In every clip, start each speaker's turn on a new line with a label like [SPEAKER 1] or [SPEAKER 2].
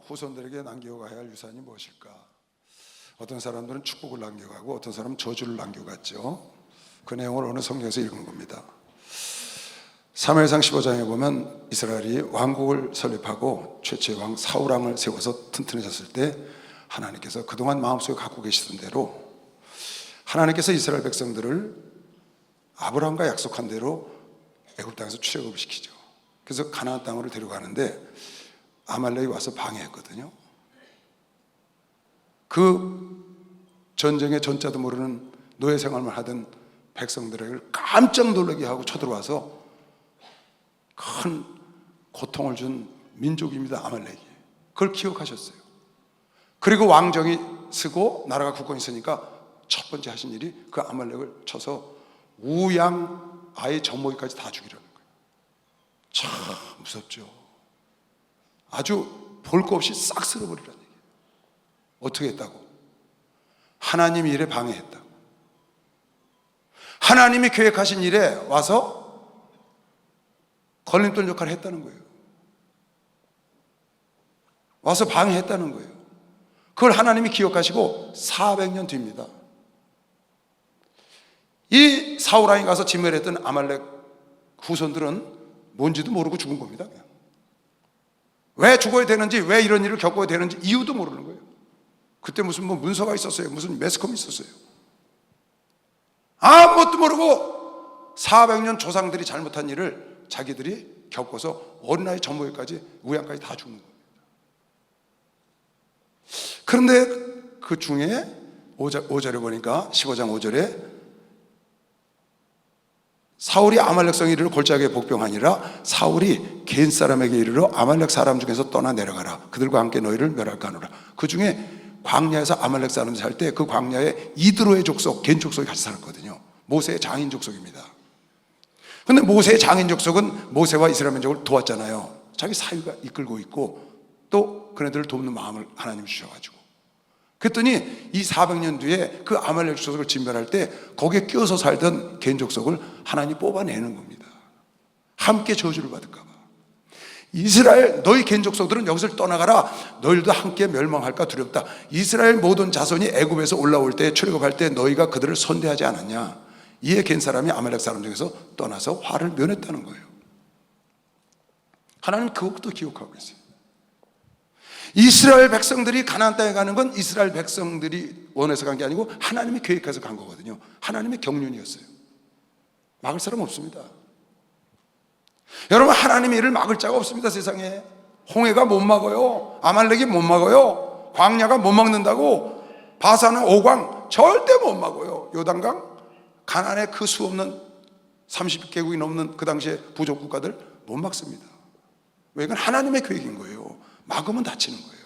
[SPEAKER 1] 후손들에게 남겨가야 할 유산이 무엇일까? 어떤 사람들은 축복을 남겨가고 어떤 사람은 저주를 남겨갔죠. 그 내용을 어느 성경에서 읽은 겁니다. 사무엘상 15장에 보면 이스라엘이 왕국을 설립하고 최초의 왕 사울왕을 세워서 튼튼해졌을 때 하나님께서 그동안 마음속에 갖고 계시던 대로 하나님께서 이스라엘 백성들을 아브라함과 약속한 대로 애굽 땅에서 출애굽을 시키죠. 그래서 가나안 땅으로 데려가는데 아말렉이 와서 방해했거든요. 그 전쟁의 전자도 모르는 노예 생활만 하던 백성들에게 깜짝 놀라게 하고 쳐들어와서 큰 고통을 준 민족입니다. 아말렉이. 그걸 기억하셨어요. 그리고 왕정이 쓰고 나라가 굳건히 있으니까 첫 번째 하신 일이 그 아말렉을 쳐서 우양 아예 젖먹이까지 다 죽이려는 거예요. 참 무섭죠. 아주 볼 거 없이 싹 쓸어버리라는 얘기예요. 어떻게 했다고? 하나님 일에 방해했다고. 하나님이 계획하신 일에 와서 걸림돌 역할을 했다는 거예요. 와서 방해했다는 거예요. 그걸 하나님이 기억하시고 400년 뒤입니다. 이 사울왕이 가서 진멸했던 아말렉 후손들은 뭔지도 모르고 죽은 겁니다. 그냥. 왜 죽어야 되는지, 왜 이런 일을 겪어야 되는지 이유도 모르는 거예요. 그때 무슨 문서가 있었어요. 무슨 매스컴이 있었어요. 아무것도 모르고 400년 조상들이 잘못한 일을 자기들이 겪어서 어린아이 젖먹이까지 우양까지 다 죽는 겁니다. 그런데 그 중에 5절에 보니까 15장 5절에 사울이 아말렉 성에 이르러 골짜기에 복병하니라 사울이 겐 사람에게 이르러 아말렉 사람 중에서 떠나 내려가라 그들과 함께 너희를 멸할까 하노라. 그 중에 광야에서 아말렉 사람들이 살 때 그 광야에 이드로의 족속 겐 족속이 같이 살았거든요. 모세의 장인 족속입니다. 근데 모세의 장인 족속은 모세와 이스라엘 민족을 도왔잖아요. 자기 사위가 이끌고 있고 또 그네들을 돕는 마음을 하나님이 주셔가지고 그랬더니 이 400년 뒤에 그 아말렉 족속을 진멸할 때 거기에 끼어서 살던 겐 족속을 하나님이 뽑아내는 겁니다. 함께 저주를 받을까 봐. 이스라엘 너희 겐 족속들은 여기서 떠나가라. 너희들도 함께 멸망할까 두렵다. 이스라엘 모든 자손이 애굽에서 올라올 때 출애굽할 때 너희가 그들을 선대하지 않았냐. 이에 겐 사람이 아말렉 사람 중에서 떠나서 화를 면했다는 거예요. 하나님 그것도 기억하고 있어요. 이스라엘 백성들이 가나안 땅에 가는 건 이스라엘 백성들이 원해서 간 게 아니고 하나님이 계획해서 간 거거든요. 하나님의 경륜이었어요. 막을 사람 없습니다. 여러분 하나님의 일을 막을 자가 없습니다. 세상에 홍해가 못 막아요. 아말렉이 못 막아요. 광야가 못 막는다고 바산은 오광 절대 못 막아요. 요단강 가나안의 그 수 없는 30개국이 넘는 그 당시에 부족 국가들 못 막습니다. 왜? 이건 하나님의 계획인 거예요. 막으면 다치는 거예요.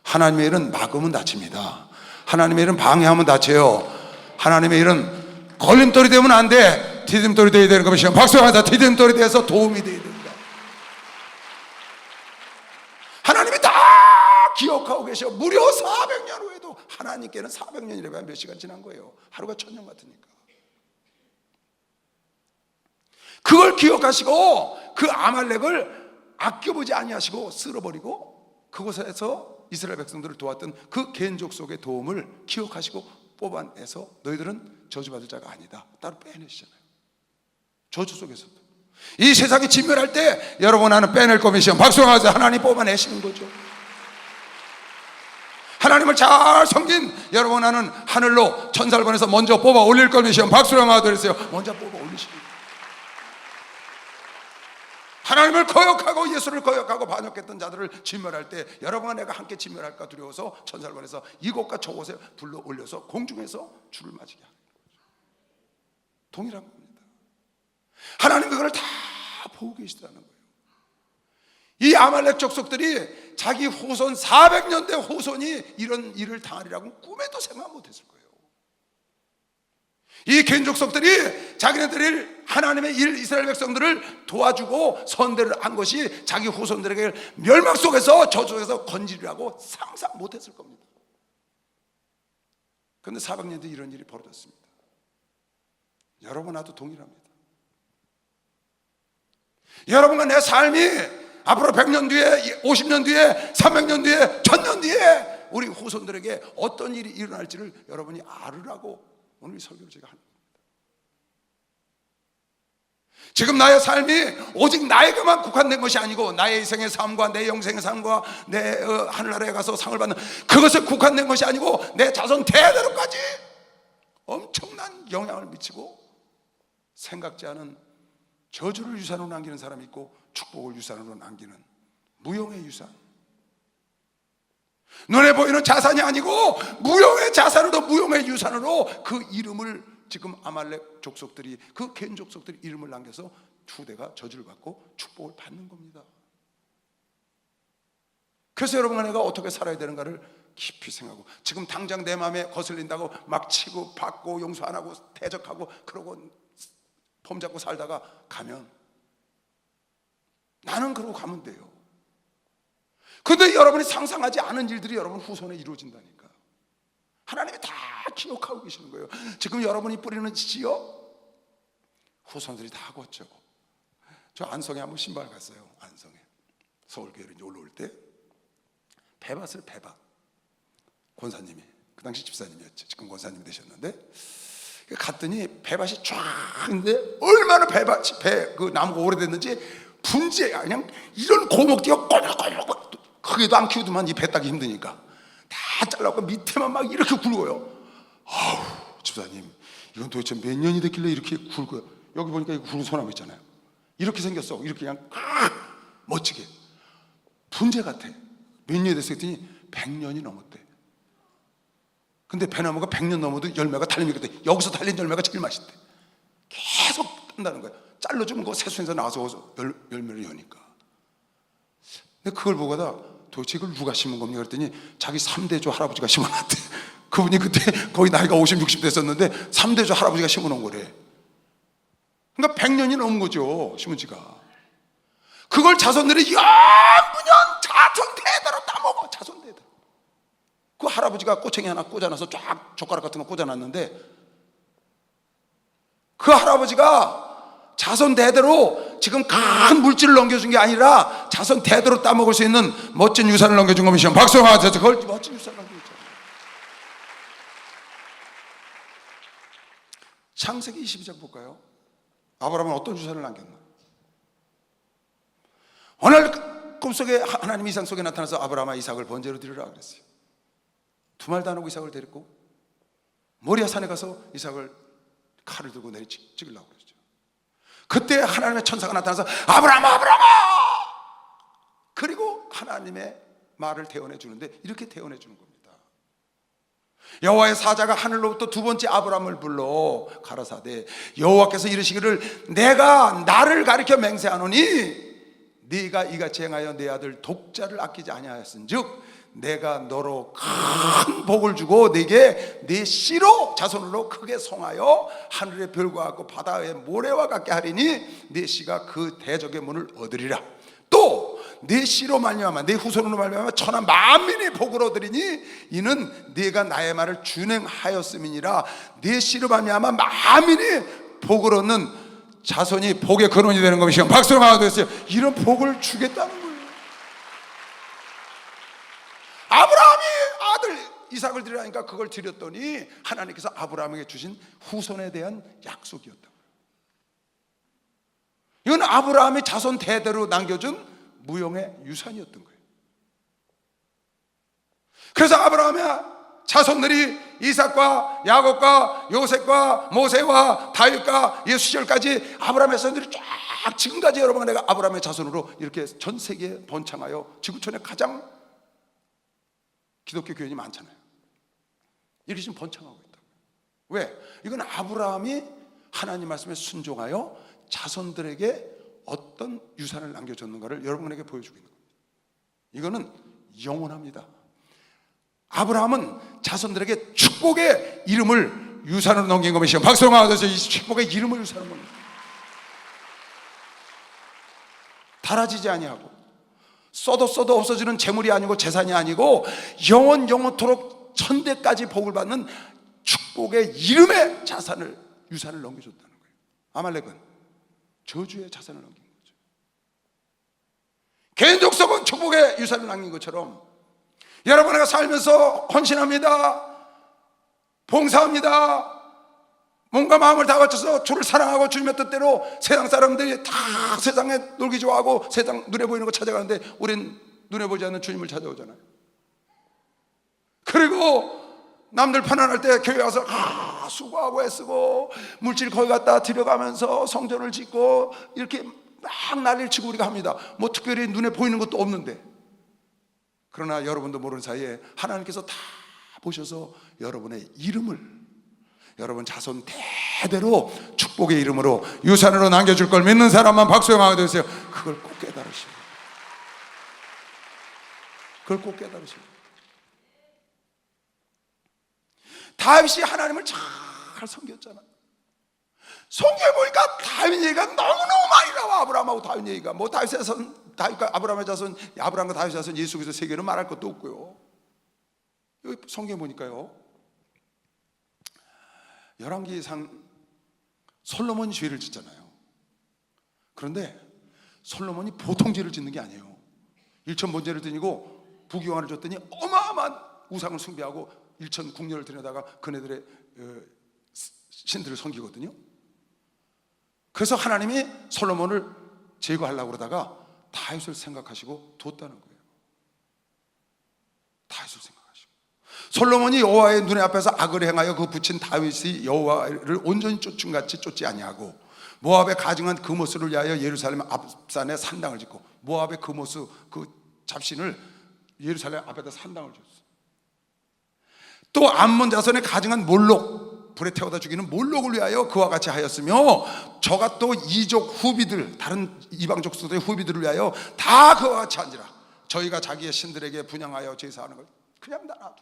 [SPEAKER 1] 하나님의 일은 막으면 다칩니다. 하나님의 일은 방해하면 다쳐요. 하나님의 일은 걸림돌이 되면 안 돼. 디딤돌이 되어야 되는 것이요. 박수하자. 디딤돌이 돼서 도움이 되어야 됩니다. 하나님이 다 기억하고 계셔. 무려 400년 후에도 하나님께는 400년이라면 몇 시간 지난 거예요. 하루가 1000년 같으니까. 그걸 기억하시고 그 아말렉을 아껴보지 아니하시고 쓸어버리고 그곳에서 이스라엘 백성들을 도왔던 그 겐족 속의 도움을 기억하시고 뽑아내서 너희들은 저주받을 자가 아니다 따로 빼내시잖아요. 저주 속에서도 이 세상이 진멸할 때 여러분 하나는 빼낼 거미시험 박수하면서 하나님 뽑아내시는 거죠. 하나님을 잘 섬긴 여러분 하나는 하늘로 천사를 보내서 먼저 뽑아 올릴 거미시험 박수하면서 그랬어요. 먼저 뽑아 올리시는 거예요. 하나님을 거역하고 예수를 거역하고 반역했던 자들을 진멸할 때 여러분과 내가 함께 진멸할까 두려워서 천사를 보내서 이곳과 저곳에 불러 올려서 공중에서 줄을 맞이게 하는 거죠. 동일한 겁니다. 하나님 그걸 다 보고 계시다는 거예요. 이 아말렉 족속들이 자기 후손 400년 대 후손이 이런 일을 당하리라고 꿈에도 생각 못했을 거예요. 이 겐 족속들이 자기네들이 하나님의 일 이스라엘 백성들을 도와주고 선대를 한 것이 자기 후손들에게 멸망 속에서 저주 속에서 건지리라고 상상 못했을 겁니다. 그런데 400년 뒤에 이런 일이 벌어졌습니다. 여러분 나도 동일합니다. 여러분과 내 삶이 앞으로 100년 뒤에, 50년 뒤에, 300년 뒤에, 1000년 뒤에 우리 후손들에게 어떤 일이 일어날지를 여러분이 알으라고 오늘 이 설교를 제가 합니다. 지금 나의 삶이 오직 나에게만 국한된 것이 아니고 나의 이생의 삶과 내 영생의 삶과 내 하늘나라에 가서 상을 받는 그것에 국한된 것이 아니고 내 자손 대대로까지 엄청난 영향을 미치고 생각지 않은 저주를 유산으로 남기는 사람이 있고 축복을 유산으로 남기는 무용의 유산. 눈에 보이는 자산이 아니고 무용의 자산으로, 무용의 유산으로 그 이름을 지금 아말렉 족속들이, 그 겐 족속들이 이름을 남겨서 후대가 저주를 받고 축복을 받는 겁니다. 그래서 여러분과 내가 어떻게 살아야 되는가를 깊이 생각하고, 지금 당장 내 마음에 거슬린다고 막 치고 받고 용서 안 하고 대적하고 그러고 폼 잡고 살다가 가면, 나는 그러고 가면 돼요. 근데 여러분이 상상하지 않은 일들이 여러분 후손에 이루어진다니까. 하나님이 다 기억하고 계시는 거예요. 지금 여러분이 뿌리는 씨요, 후손들이 다 걷죠. 저 안성에 한번 신발 갔어요. 안성에 서울교회로 이제 올라올 때 배밭을, 배밭 권사님이, 그 당시 집사님이었죠. 지금 권사님 되셨는데, 갔더니 배밭이 쫙 있는데 얼마나 배밭이, 그 나무가 오래됐는지 분재, 그냥 이런 고목띠가 꼬물꼬물, 크게도 안 키우더만 이 배 따기 힘드니까 다 잘라고 밑에만 막 이렇게 굵어요. 아우, 집사님 이건 도대체 몇 년이 됐길래 이렇게 굵어요? 여기 보니까 이 굵은 소나무 있잖아요. 이렇게 생겼어. 이렇게 그냥 멋지게 분재 같아. 몇 년이 됐어 했더니 100년이 넘었대. 근데 배나무가 100년 넘어도 열매가 달리니까 여기서 달린 열매가 제일 맛있대. 계속 딴다는 거야. 잘라주면 그 새순에서 나와서 열매를 여니까. 근데 그걸 보고다 도대체 이걸 누가 심은 겁니까? 그랬더니 자기 3대조 할아버지가 심어놨대. 그분이 그때 거의 나이가 50, 60 됐었는데 3대조 할아버지가 심어놓은 거래. 그러니까 100년이 넘은 거죠, 심은 지가. 그걸 자손들이 영구년 자손 대대로 따먹어. 자손 대대로. 그 할아버지가 꼬챙이 하나 꽂아놔서 쫙 젓가락 같은 거 꽂아놨는데, 그 할아버지가 자손 대대로 지금 큰 물질을 넘겨준 게 아니라 자손 대대로 따먹을 수 있는 멋진 유산을 넘겨준 겁니다. 박수 한번 쳐서 그걸 멋진 유산을 넘겨줬죠. 창세기 22장 볼까요? 아브라함은 어떤 유산을 남겼나? 오늘 꿈속에 하나님 이상 속에 나타나서 아브라함아 이삭을 번제로 드리라 그랬어요. 두 말 다 하고 이삭을 데리고 모리아 산에 가서 이삭을 칼을 들고 내리 찍으려고 그랬죠. 그때 하나님의 천사가 나타나서 아브라함아, 아브라함아! 그리고 하나님의 말을 대언해 주는데, 이렇게 대언해 주는 겁니다. 여호와의 사자가 하늘로부터 두 번째 아브라함을 불러 가라사대 여호와께서 이르시기를 내가 나를 가리켜 맹세하노니 네가 이같이 행하여 내 아들 독자를 아끼지 아니하였은즉 내가 너로 큰 복을 주고 네게 네 씨로 자손으로 크게 성하여 하늘의 별과 같고 바다의 모래와 같게 하리니 네 씨가 그 대적의 문을 얻으리라. 또 네 씨로 말미암아 네 후손으로 말미암아 천하 만민이 복을 얻으리니 이는 네가 나의 말을 준행하였음이니라. 네 씨로 말미암아 만민이 복을 얻는 자손이 복의 근원이 되는 것이요. 박수로 하나 더 했어요. 이런 복을 주겠다는 거예요. 아브라함이 아들 이삭을 드리라니까 그걸 드렸더니 하나님께서 아브라함에게 주신 후손에 대한 약속이었다. 이건 아브라함이 자손 대대로 남겨준 무용의 유산이었던 거예요. 그래서 아브라함의 자손들이 이삭과 야곱과 요셉과 모세와 다윗과 예수 시절까지 아브라함의 자손들이 쫙 지금까지 여러분, 내가 아브라함의 자손으로 이렇게 전 세계에 번창하여 지구촌에 가장 기독교 교인이 많잖아요. 이렇게 지금 번창하고 있다. 왜? 이건 아브라함이 하나님 말씀에 순종하여 자손들에게 어떤 유산을 남겨줬는가를 여러분에게 보여주고 있는 겁니다. 이거는 영원합니다. 아브라함은 자손들에게 축복의 이름을 유산으로 넘긴 것이요. 박수로 하셔서 이 축복의 이름을 유산으로 넘깁니다. 달아지지 아니하고 써도 없어지는 재물이 아니고 재산이 아니고 영원토록 천대까지 복을 받는 축복의 이름의 자산을, 유산을 넘겨줬다는 거예요. 아말렉은 저주의 자산을 넘긴 거죠. 개인족속은 축복의 유산을 남긴 것처럼 여러분과 살면서 헌신합니다, 봉사합니다, 몸과 마음을 다 바쳐서 주를 사랑하고 주님의 뜻대로 세상 사람들이 다 세상에 놀기 좋아하고 세상 눈에 보이는 거 찾아가는데 우린 눈에 보이지 않는 주님을 찾아오잖아요. 그리고 남들 편안할 때 교회 와서 수고하고 애쓰고 물질 거기 갖다 들여가면서 성전을 짓고 이렇게 막 난리를 치고 우리가 합니다. 뭐 특별히 눈에 보이는 것도 없는데. 그러나 여러분도 모르는 사이에 하나님께서 다 보셔서 여러분의 이름을 여러분 자손 대대로 축복의 이름으로 유산으로 남겨줄 걸 믿는 사람만 박수 영하게 되세요. 그걸 꼭 깨달으시고, 그걸 꼭 깨달으시고. 다윗이 하나님을 잘 섬겼잖아요. 성경에 보니까 다윗 얘기가 너무너무 많이 나와. 아브라함하고 다윗 얘기가. 뭐 다윗의 자손, 다윗과 아브라함의 자손, 아브라함과 다윗의 자손, 예수 그리스도 세계는 말할 것도 없고요. 여기 성경에 보니까요, 열왕기상 솔로몬이 죄를 짓잖아요. 그런데 솔로몬이 보통 죄를 짓는 게 아니에요. 일천 번제를 드리고 부귀영화를 줬더니 어마어마한 우상을 숭배하고 일천 궁녀를 들여다가 그네들의 신들을 섬기거든요. 그래서 하나님이 솔로몬을 제거하려고 그러다가 다윗을 생각하시고 뒀다는 거예요. 다윗을 생각하시고. 솔로몬이 여호와의 눈에 앞에서 악을 행하여 그 붙인 다윗이 여호와를 온전히 쫓음같이 쫓지 아니하고 모압의 가증한 금오스를 위하여 예루살렘 앞산에 산당을 짓고, 모압의 금오스 그 잡신을 예루살렘 앞에다 산당을 줬어요. 또 암몬 자손의 가증한 몰록, 불에 태워다 죽이는 몰록을 위하여 그와 같이 하였으며, 저가 또 이족 후비들, 다른 이방 족속들의 후비들을 위하여 다 그와 같이 한지라. 저희가 자기의 신들에게 분향하여 제사하는 걸 그냥 다 놔둬.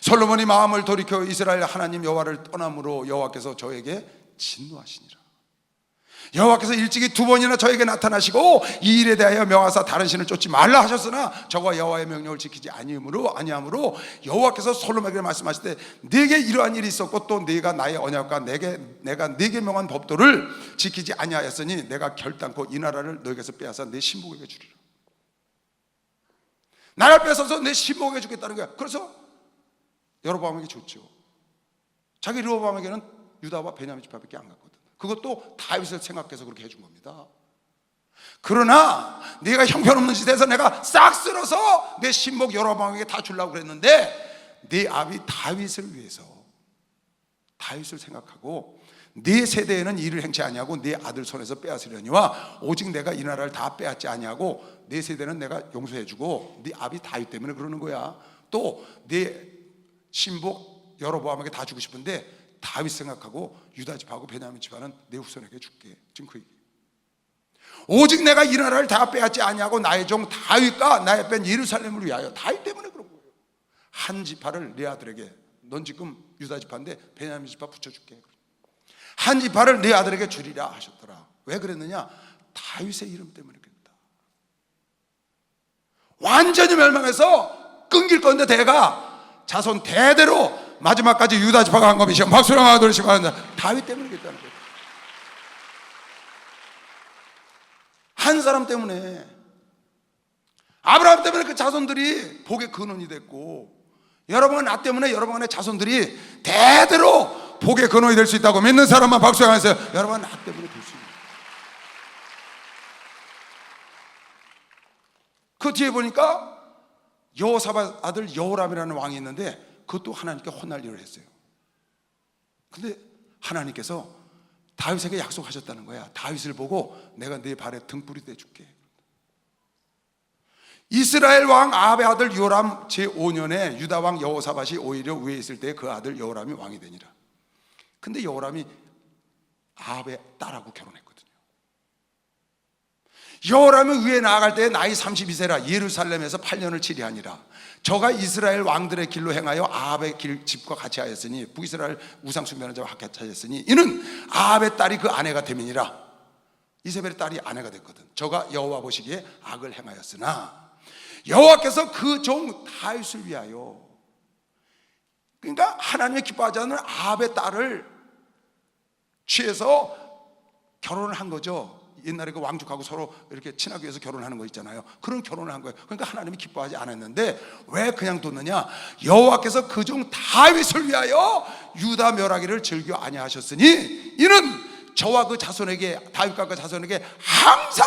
[SPEAKER 1] 솔로몬이 마음을 돌이켜 이스라엘 하나님 여호와를 떠남으로 여호와께서 저에게 진노하시니라. 여호와께서 일찍이 두 번이나 저에게 나타나시고 이 일에 대하여 명하사 다른 신을 쫓지 말라 하셨으나 저가 여호와의 명령을 지키지 아니함으로 여호와께서 솔로몬에게 말씀하실 때 네게 이러한 일이 있었고 또 네가 나의 언약과 내가 네게 명한 법도를 지키지 아니하였으니 내가 결단코 이 나라를 너에게서 빼앗아 내 신복에게 주리라. 나라를 뺏어서 내 신복에게 주겠다는 거야. 그래서 여로보암에게 줬죠. 자기 르호보암에게는 유다와 베냐민 지파밖에 안 갔거든. 그것도 다윗을 생각해서 그렇게 해준 겁니다. 그러나 네가 형편없는 짓에서 내가 싹 쓸어서 내 신복 여로보암에게 다 주려고 그랬는데 네 아비 다윗을 위해서, 다윗을 생각하고 네 세대에는 일을 행치 아니하고 네 아들 손에서 빼앗으려니와 오직 내가 이 나라를 다 빼앗지 아니하고 네 세대는 내가 용서해주고 네 아비 다윗 때문에 그러는 거야. 또 네 신복 여로보암에게 다 주고 싶은데 다윗 생각하고 유다 집하고 베냐민 집안은 내 후손에게 줄게. 지금 그 얘기. 오직 내가 이 나라를 다 빼앗지 아니하고 나의 종 다윗과 나의 뺀 예루살렘을 위하여, 다윗 때문에 그런 거예요. 한 지파를 내 아들에게, 넌 지금 유다 지파인데 베냐민 지파 붙여줄게. 한 지파를 내 아들에게 주리라 하셨더라. 왜 그랬느냐? 다윗의 이름 때문에 그랬다. 완전히 멸망해서 끊길 건데 대가 자손 대대로 마지막까지 유다 지파가 한 겁이죠. 박수랑 하도록 하는 다윗 때문에 그랬다는 거예요. 한 사람 때문에, 아브라함 때문에 그 자손들이 복의 근원이 됐고, 여러분 나 때문에 여러분의 자손들이 대대로 복의 근원이 될 수 있다고 믿는 사람만 박수랑 하세요. 여러분 나 때문에 될 수 있는. 그 뒤에 보니까 여호사밧 아들 여호람이라는 왕이 있는데 그것도 하나님께 혼날 일을 했어요. 근데 하나님께서 다윗에게 약속하셨다는 거야. 다윗을 보고 내가 네 발에 등불이 돼줄게. 이스라엘 왕 아합의 아들 요람 제5년에 유다 왕 여호사밧이 오히려 위에 있을 때 그 아들 여호람이 왕이 되니라. 근데 여호람이 아합의 딸하고 결혼했거든요. 여호람이 위에 나아갈 때 나이 32세라 예루살렘에서 8년을 치리하니라. 저가 이스라엘 왕들의 길로 행하여 아합의 집과 같이 하였으니 북이스라엘 우상 숭배하는 자와 같이 하였으니 이는 아합의 딸이 그 아내가 됨이니라. 이세벨의 딸이 아내가 됐거든. 저가 여호와 보시기에 악을 행하였으나 여호와께서 그 종 다윗을 위하여, 그러니까 하나님의 기뻐하지 않는 아합의 딸을 취해서 결혼을 한 거죠. 옛날에 그 왕족하고 서로 이렇게 친하기 위해서 결혼하는 거 있잖아요. 그런 결혼을 한 거예요. 그러니까 하나님이 기뻐하지 않았는데 왜 그냥 뒀느냐? 여호와께서 그중 다윗을 위하여 유다 멸하기를 즐겨 아니하셨으니 이는 저와 그 자손에게, 다윗과 그 자손에게 항상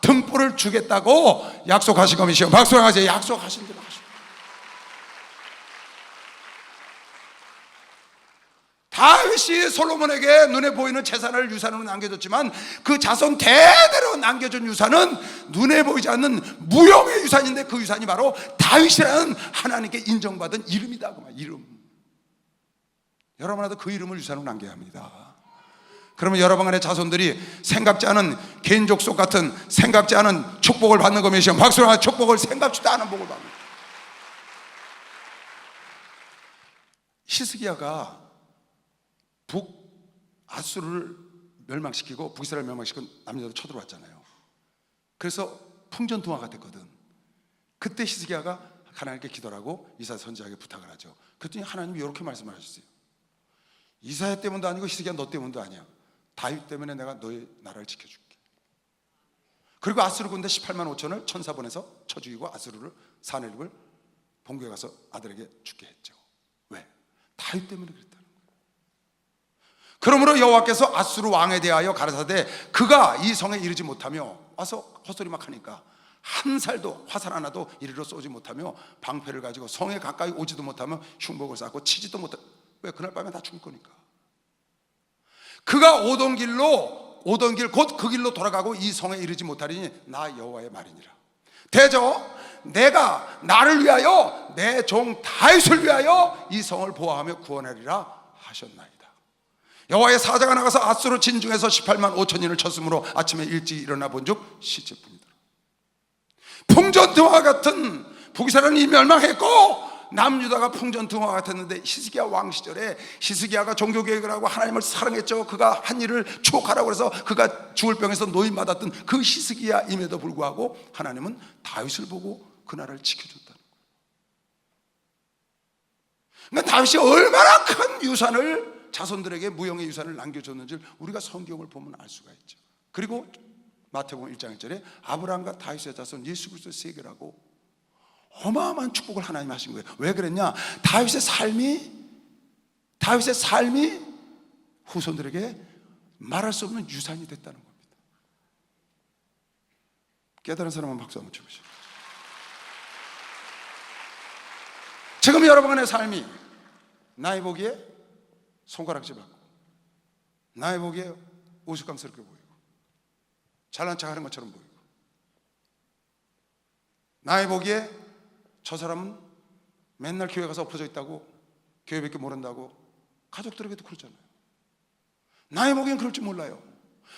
[SPEAKER 1] 등불을 주겠다고 약속하신 것이요. 박수하세요. 약속하신 대로 하시고. 다윗이 솔로몬에게 눈에 보이는 재산을 유산으로 남겨줬지만 그 자손 대대로 남겨준 유산은 눈에 보이지 않는 무형의 유산인데 그 유산이 바로 다윗이라는 하나님께 인정받은 이름이다. 그 말, 이름. 여러분도 그 이름을 유산으로 남겨야 합니다. 그러면 여러분 안에 자손들이 생각지 않은 개인 족속 같은 생각지 않은 축복을 받는 것이요. 박수로 축복을 생각지도 않은 복을 받는. 히스기야가 북아수르를 멸망시키고 북이스라엘 멸망시키고 남유다로 쳐들어왔잖아요. 그래서 풍전등화가 됐거든. 그때 히스기야가 하나님께 기도를 하고 이사야 선지자에게 부탁을 하죠. 그랬더니 하나님이 이렇게 말씀을 하셨어요. 이사야 때문도 아니고 히스기야 너 때문도 아니야. 다윗 때문에 내가 너의 나라를 지켜줄게. 그리고 아수르 군대 18만 5천을 천사 보내서 쳐 죽이고 아수르를 사내립을 본국에 가서 아들에게 죽게 했죠. 왜? 다윗 때문에 그랬다는 거예요. 그러므로 여호와께서 아수르 왕에 대하여 가라사대 그가 이 성에 이르지 못하며 와서 헛소리 막 하니까 한 살도 화살 하나도 이리로 쏘지 못하며 방패를 가지고 성에 가까이 오지도 못하며 흉복을 쌓고 치지도 못하며 왜? 그날 밤에 다 죽을 거니까. 그가 오던 길 곧 그 길로 돌아가고 이 성에 이르지 못하리니 나 여호와의 말이니라. 대저 내가 나를 위하여 내 종 다윗을 위하여 이 성을 보호하며 구원하리라 하셨나이다. 여호와의 사자가 나가서 아수르 진중에서 18만 5천인을 쳤으므로 아침에 일찍 일어나 본즉 시체뿐이더라. 풍전등화 같은 북이스라엘이 멸망했고 남유다가 풍전등화 같았는데 히스기야 왕 시절에 히스기야가 종교개혁을 하고 하나님을 사랑했죠. 그가 한 일을 추억하라고 해서 그가 죽을 병에서 노임받았던 그 히스기야임에도 불구하고 하나님은 다윗을 보고 그 나라를 지켜줬다는 거예요. 그러니까 다윗이 얼마나 큰 유산을 자손들에게 무형의 유산을 남겨줬는지 우리가 성경을 보면 알 수가 있죠. 그리고 마태복음 1장 1절에 아브라함과 다윗의 자손 예수 그리스도의 세계라고 어마어마한 축복을 하나님 하신 거예요. 왜 그랬냐? 다윗의 삶이 후손들에게 말할 수 없는 유산이 됐다는 겁니다. 깨달은 사람은 박수 한번 쳐보시죠. 지금 여러분의 삶이 나의 보기에 손가락질 받고 나의 보기에 우스꽝스럽게 보이고 잘난 척하는 것처럼 보이고 나의 보기에 저 사람은 맨날 교회 가서 엎어져 있다고 교회밖에 모른다고 가족들에게도 그러잖아요. 나의 보기엔 그럴 줄 몰라요.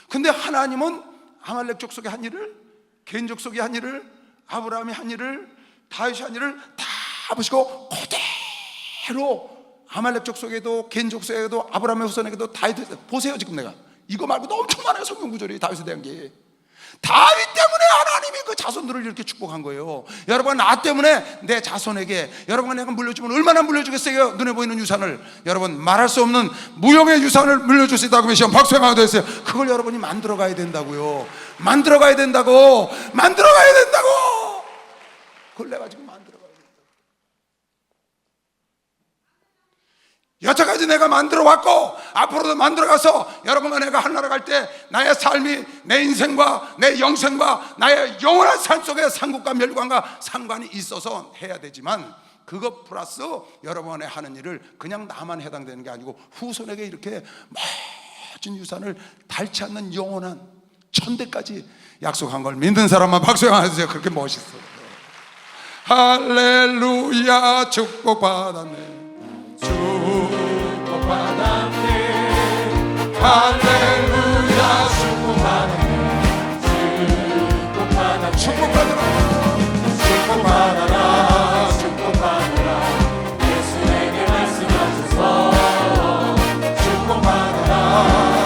[SPEAKER 1] 근데 하나님은 아말렉 족속의 한 일을, 개인 족속의 한 일을, 아브라함이 한 일을, 다윗이 한 일을 다 보시고 그대로 아말렉 족속에도 개인 족속에도 아브라함의 후손에게도 다윗 보세요. 지금 내가 이거 말고도 엄청 많아요. 성경 구절이 다윗에 대한 게. 다윗 때문에 하나님이 그 자손들을 이렇게 축복한 거예요. 여러분 나 때문에 내 자손에게 여러분 내가 물려주면 얼마나 물려주겠어요. 눈에 보이는 유산을 여러분 말할 수 없는 무형의 유산을 물려줄 수 있다고 하시면 박수 한번 드렸어요. 그걸 여러분이 만들어 가야 된다고요. 만들어 가야 된다고. 그걸 내가 지금 만들어 가야 된다. 여태까지 내가 만들어 왔고 앞으로도 만들어 가서 여러분과 내가 하늘나라 갈 때 나의 삶이 내 인생과 내 영생과 나의 영원한 삶 속에 상국과 멸관과 상관이 있어서 해야 되지만 그것 플러스 여러분의 하는 일을 그냥 나만 해당되는 게 아니고 후손에게 이렇게 멋진 유산을 닳지 않는 영원한 천대까지 약속한 걸 믿는 사람만 박수 한번 해주세요. 그렇게 멋있어요. 할렐루야 축복받았네. 축복받았네. 할렐루야 축복받았네. 축복받았네. 축복받아라. 축복받아라. 축복받아라. 예수 내게 말씀하소서. 축복받아라.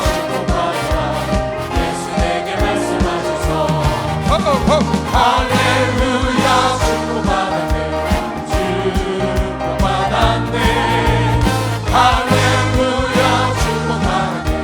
[SPEAKER 1] 축복받아라. 예수 내게 말씀하소서. 할렐루야 축복받았네. 축복받았네. 할렐루야 축복받았네.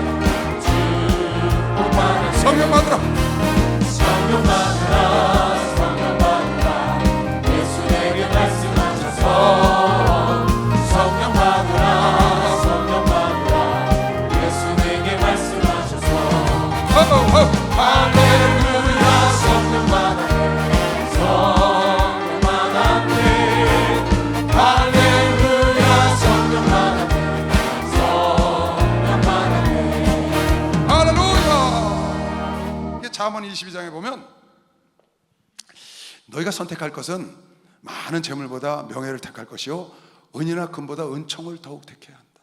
[SPEAKER 1] 잠언 22장에 보면 너희가 선택할 것은 많은 재물보다 명예를 택할 것이요 은이나 금보다 은총을 더욱 택해야 한다.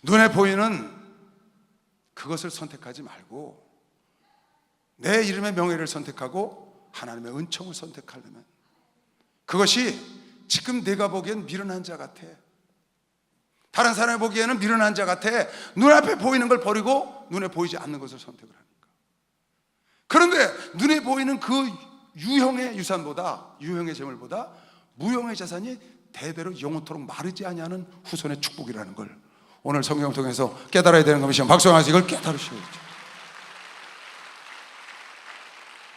[SPEAKER 1] 눈에 보이는 그것을 선택하지 말고 내 이름의 명예를 선택하고 하나님의 은총을 선택하려면 그것이 지금 내가 보기엔 미련한 자 같아. 다른 사람이 보기에는 미련한 자 같아. 눈앞에 보이는 걸 버리고 눈에 보이지 않는 것을 선택을 하니까. 그런데 눈에 보이는 그 유형의 유산보다, 유형의 재물보다 무형의 재산이 대대로 영원토록 마르지 아니하는 후손의 축복이라는 걸 오늘 성경을 통해서 깨달아야 되는 것이죠. 박수하면서 이걸 깨달으셔야죠.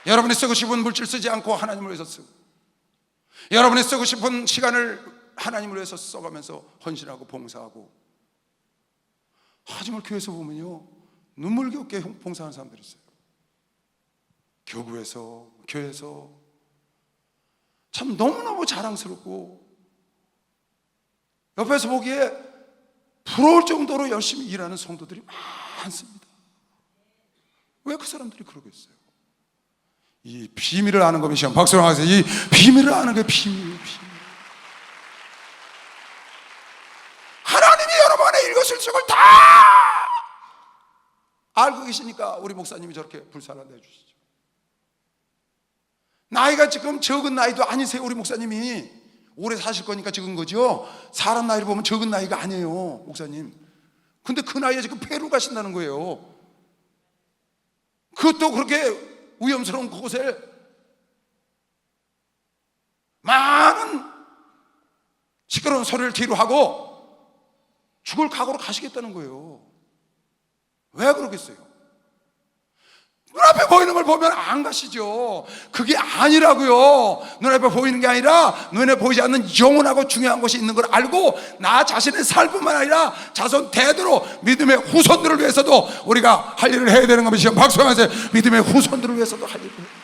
[SPEAKER 1] 여러분이 쓰고 싶은 물질 쓰지 않고 하나님을 위해서 쓰고, 여러분이 쓰고 싶은 시간을 하나님을 위해서 써가면서 헌신하고 봉사하고. 하지만 교회에서 보면요, 눈물겹게 봉사하는 사람들이 있어요. 교구에서, 교회에서 참 너무너무 자랑스럽고 옆에서 보기에 부러울 정도로 열심히 일하는 성도들이 많습니다. 왜 그 사람들이 그러겠어요? 이 비밀을 아는 것이, 박수로 하세요. 이 비밀을 아는 게 비밀. 하나님이 여러분 안에 일거수일투족을 다 알고 계시니까 우리 목사님이 저렇게 불사를 내주시죠. 나이가 지금 적은 나이도 아니세요. 우리 목사님이 오래 사실 거니까 적은 거죠. 사람 나이를 보면 적은 나이가 아니에요, 목사님. 근데 그 나이에 지금 페루 가신다는 거예요. 그것도 그렇게 위험스러운 곳에 많은 시끄러운 소리를 뒤로 하고 죽을 각오로 가시겠다는 거예요. 왜 그러겠어요? 눈앞에 보이는 걸 보면 안 가시죠. 그게 아니라고요. 눈앞에 보이는 게 아니라 눈에 보이지 않는 영원하고 중요한 것이 있는 걸 알고 나 자신의 삶뿐만 아니라 자손 대대로 믿음의 후손들을 위해서도 우리가 할 일을 해야 되는 것이죠. 박수하면서 믿음의 후손들을 위해서도 할 일을 해야 돼요.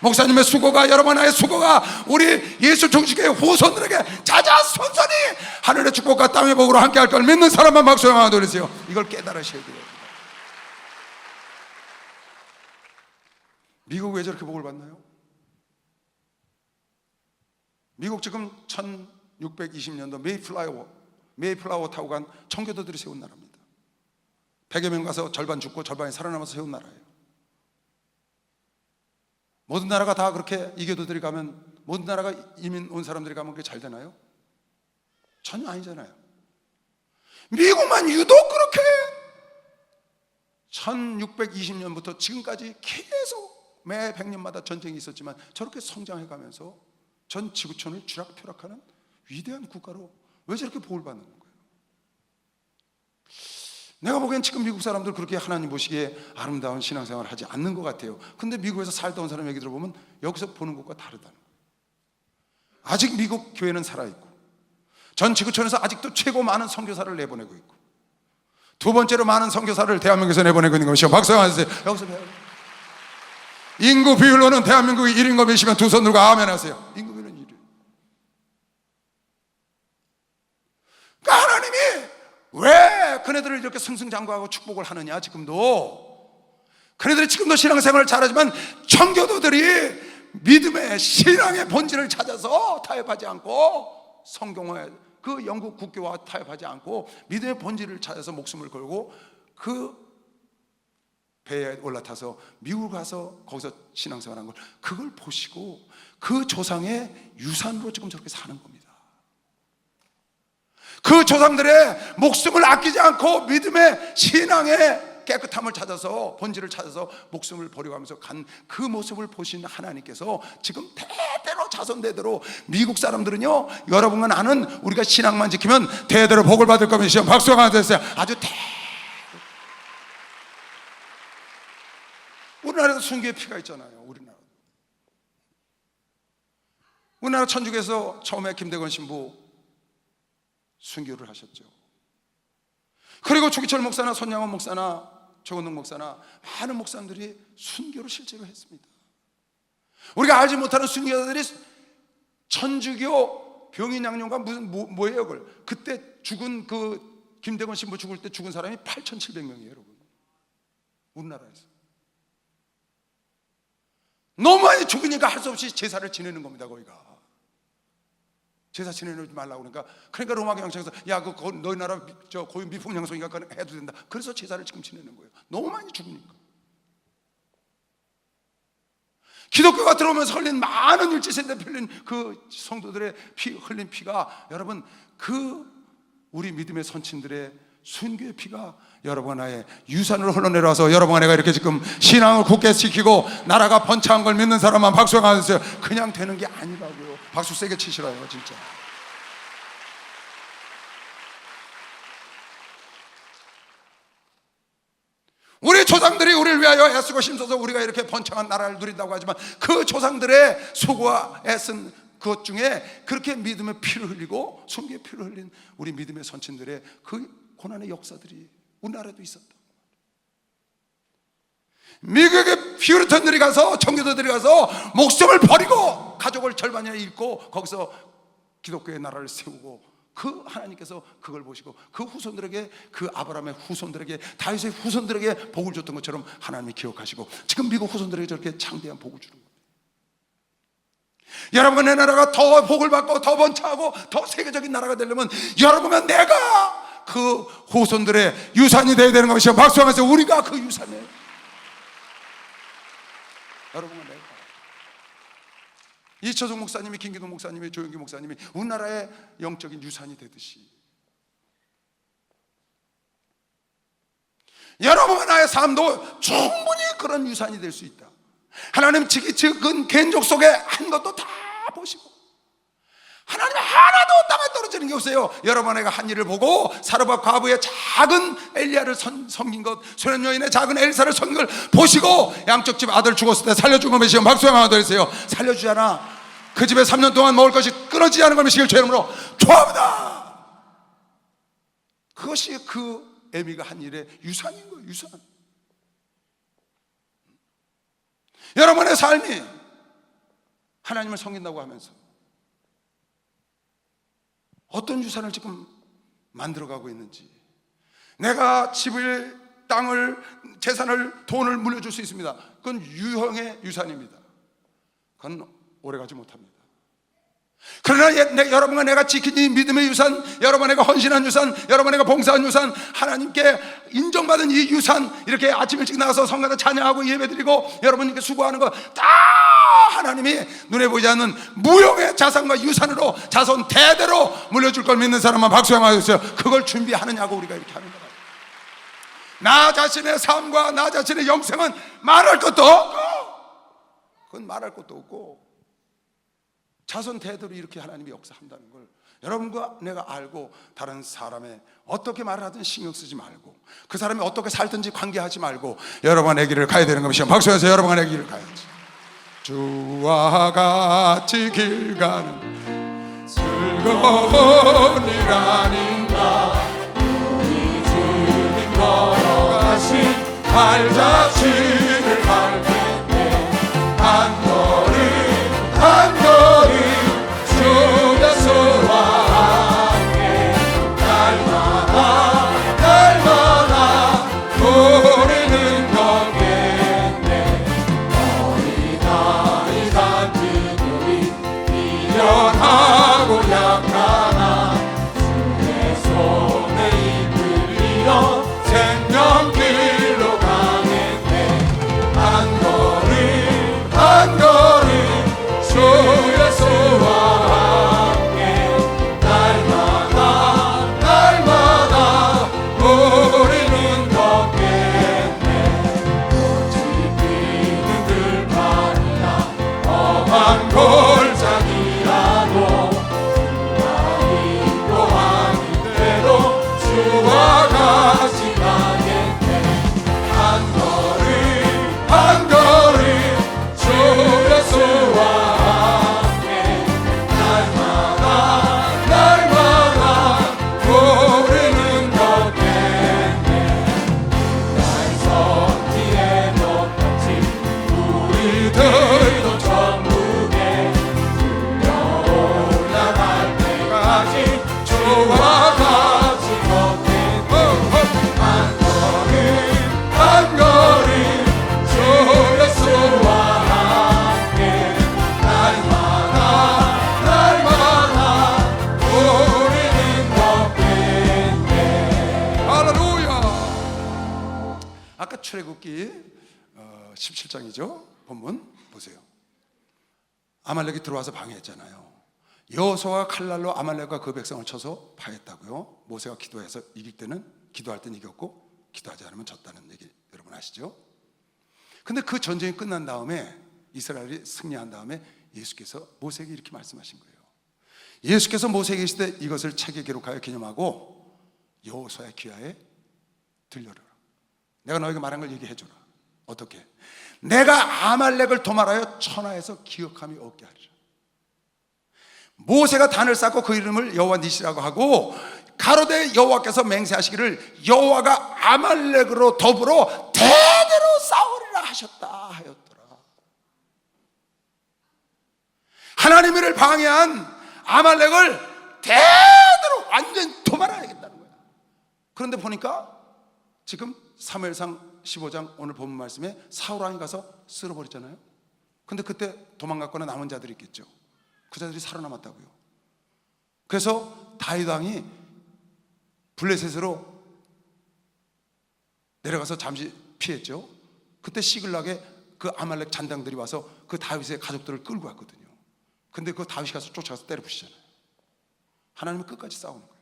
[SPEAKER 1] 목사님의 수고가, 여러분의 수고가 우리 예수 종식의 후손들에게 자자손손이 하늘의 축복과 땅의 복으로 함께 할 걸 믿는 사람만 박수하며 돌리세요. 이걸 깨달으셔야 돼요. 미국 왜 저렇게 복을 받나요? 미국 지금 1620년도 메이플라워 타고 간 청교도들이 세운 나라입니다. 100여 명 가서 절반 죽고 절반이 살아남아서 세운 나라예요. 모든 나라가 다 그렇게 이교도들이 가면, 모든 나라가 이민 온 사람들이 가면 그게 잘 되나요? 전혀 아니잖아요. 미국만 유독 그렇게 1620년부터 지금까지 계속 매 100년마다 전쟁이 있었지만 저렇게 성장해 가면서 전 지구촌을 쥐락펴락하는 위대한 국가로 왜 저렇게 복을 받는 거예요? 내가 보기엔 지금 미국 사람들 그렇게 하나님 보시기에 아름다운 신앙생활을 하지 않는 것 같아요. 근데 미국에서 살다 온 사람 얘기 들어보면 여기서 보는 것과 다르다는 거예요. 아직 미국 교회는 살아있고 전 지구촌에서 아직도 최고 많은 선교사를 내보내고 있고 두 번째로 많은 선교사를 대한민국에서 내보내고 있는 것이요. 박수 한번 주세요. 여기서 배워요. 인구 비율로는 대한민국이 1인거 몇이면 두 손 들고 아멘 하세요. 인구 비율은 1위. 그러니까 하나님이 왜 그네들을 이렇게 승승장구하고 축복을 하느냐? 지금도 그네들이 지금도 신앙생활을 잘하지만 청교도들이 믿음의 신앙의 본질을 찾아서 타협하지 않고 성경의 그 영국 국교와 타협하지 않고 믿음의 본질을 찾아서 목숨을 걸고 그 배에 올라타서 미국 가서 거기서 신앙생활한 걸 그걸 보시고 그 조상의 유산으로 지금 저렇게 사는 겁니다. 그 조상들의 목숨을 아끼지 않고 믿음의 신앙의 깨끗함을 찾아서 본질을 찾아서 목숨을 버려가면서 간 그 모습을 보신 하나님께서 지금 대대로 자손 대대로 미국 사람들은요, 여러분과 나는 우리가 신앙만 지키면 대대로 복을 받을 겁니다. 박수가 하나 됐어요. 아주 우리나라에도 순교의 피가 있잖아요. 우리나라 천주교에서 처음에 김대건 신부 순교를 하셨죠. 그리고 주기철 목사나 손양원 목사나 조건동 목사나 많은 목사님들이 순교를 실제로 했습니다. 우리가 알지 못하는 순교자들이 천주교 병인양령과 무슨 뭐예요 그걸. 그때 죽은 그 김대건 신부 죽을 때 죽은 사람이 8,700명이에요 여러분. 우리나라에서 너무 많이 죽으니까 할 수 없이 제사를 지내는 겁니다. 거기가 제사 지내지 말라고 그러니까 로마 경찰에서 야 그 너희 나라 저 고유 미풍양송이가 그건 해도 된다. 그래서 제사를 지금 지내는 거예요. 너무 많이 죽으니까. 기독교가 들어오면서 흘린 많은 일제시대 흘린 그 성도들의 흘린 피가 여러분 그 우리 믿음의 선친들의 순교의 피가 여러분 나의 유산으로 흘러내려와서 여러분과 내가 이렇게 지금 신앙을 굳게 지키고 나라가 번창한 걸 믿는 사람만 박수하면서 그냥 되는 게 아니라고요. 박수 세게 치시라요 진짜. 우리 조상들이 우리를 위하여 애쓰고 힘써서 우리가 이렇게 번창한 나라를 누린다고 하지만 그 조상들의 수고와 애쓴 그것 중에 그렇게 믿음의 피를 흘리고 순교의 피를 흘린 우리 믿음의 선친들의 그 고난의 역사들이 우리나라에도 있었다. 미국의 퓨리턴들이 가서 청교도들이 가서 목숨을 버리고 가족을 절반이나 잃고 거기서 기독교의 나라를 세우고 그 하나님께서 그걸 보시고 그 후손들에게 그 아브라함의 후손들에게 다윗의 후손들에게 복을 줬던 것처럼 하나님이 기억하시고 지금 미국 후손들에게 저렇게 창대한 복을 주는 거예요. 여러분과 내 나라가 더 복을 받고 더 번창하고 더 세계적인 나라가 되려면 여러분과 내가 그 후손들의 유산이 되어야 되는 것이요. 박수하면서 우리가 그 유산이에요. 여러분과 내가 이철성 목사님이 김기동 목사님이 조영기 목사님이 우리나라의 영적인 유산이 되듯이 여러분과 나의 삶도 충분히 그런 유산이 될 수 있다. 하나님 지은 개인족 속에 한 것도 다 보시고 하나님 하나도 땅에 떨어지는 게 없어요. 여러분 내가 한 일을 보고 사르밧 과부의 작은 엘리야를 섬긴 것, 소련 여인의 작은 엘사를 섬긴 걸 보시고 양쪽 집 아들 죽었을 때 살려준 걸 메시고 박수 한번 드리세요. 살려주잖아. 그 집에 3년 동안 먹을 것이 끊어지지 않은 걸 메시기를 주 이름으로 축복합니다. 그것이 그 애미가 한 일의 유산인 거예요. 유산. 여러분의 삶이 하나님을 섬긴다고 하면서 어떤 유산을 지금 만들어가고 있는지. 내가 집을, 땅을, 재산을, 돈을 물려줄 수 있습니다. 그건 유형의 유산입니다. 그건 오래가지 못합니다. 그러나 여러분과 내가 지킨 이 믿음의 유산, 여러분과 내가 헌신한 유산, 여러분과 내가 봉사한 유산, 하나님께 인정받은 이 유산, 이렇게 아침 일찍 나가서 성가대 찬양하고 예배드리고 여러분께 수고하는 거 다 하나님이 눈에 보이지 않는 무용의 자산과 유산으로 자손 대대로 물려줄 걸 믿는 사람만 박수 한번 해주세요. 그걸 준비하느냐고 우리가 이렇게 하는 거예요. 나 자신의 삶과 나 자신의 영생은 말할 것도 없고, 그건 말할 것도 없고, 자손 대대로 이렇게 하나님이 역사한다는 걸 여러분과 내가 알고 다른 사람의 어떻게 말을 하든 신경 쓰지 말고 그 사람이 어떻게 살든지 관계하지 말고 여러분과 내 길을 가야 되는 것이요. 박수해서 여러분과 내 길을 가야지. 주와 같이 길 가는 즐거운 일 아닌가. 우리 주님 걸어가신 발 자신을 밟겠네. 한 걸음 한 걸음 주 예수와 함께 날마다 날마다 우리는 걷겠네. 어린아이 같은 우리 미련하고 약하나 주의 손에 이끌리어 생명길로 가겠네. 한 걸음 아까 출애굽기 17장이죠. 본문 보세요. 아말렉이 들어와서 방해했잖아요. 여호수아가 칼날로 아말렉과 그 백성을 쳐서 파했다고요. 모세가 기도해서 이길 때는, 기도할 때는 이겼고 기도하지 않으면 졌다는 얘기 여러분 아시죠? 근데 그 전쟁이 끝난 다음에, 이스라엘이 승리한 다음에 예수께서 모세에게 이렇게 말씀하신 거예요. 예수께서 모세에게 계실 때 이것을 책에 기록하여 기념하고 여호수아의 귀하에 들려라. 내가 너에게 말한 걸 얘기해 주라. 어떻게? 내가 아말렉을 도말하여 천하에서 기억함이 없게 하리라. 모세가 단을 쌓고 그 이름을 여호와 니시라고 하고, 가로되 여호와께서 맹세하시기를 여호와가 아말렉으로 더불어 대대로 싸우리라 하셨다 하였더라. 하나님을 방해한 아말렉을 대대로 완전히 도말해야겠다는 거야. 그런데 보니까 지금 사무엘상 15장 오늘 본문 말씀에 사울 왕이 가서 쓸어버렸잖아요. 근데 그때 도망갔거나 남은 자들이 있겠죠. 그 자들이 살아남았다고요. 그래서 다윗 왕이 블레셋으로 내려가서 잠시 피했죠. 그때 시글락에 그 아말렉 잔당들이 와서 그 다윗의 가족들을 끌고 왔거든요. 근데 그 다윗이 가서 쫓아가서 때려 부시잖아요. 하나님은 끝까지 싸우는 거예요.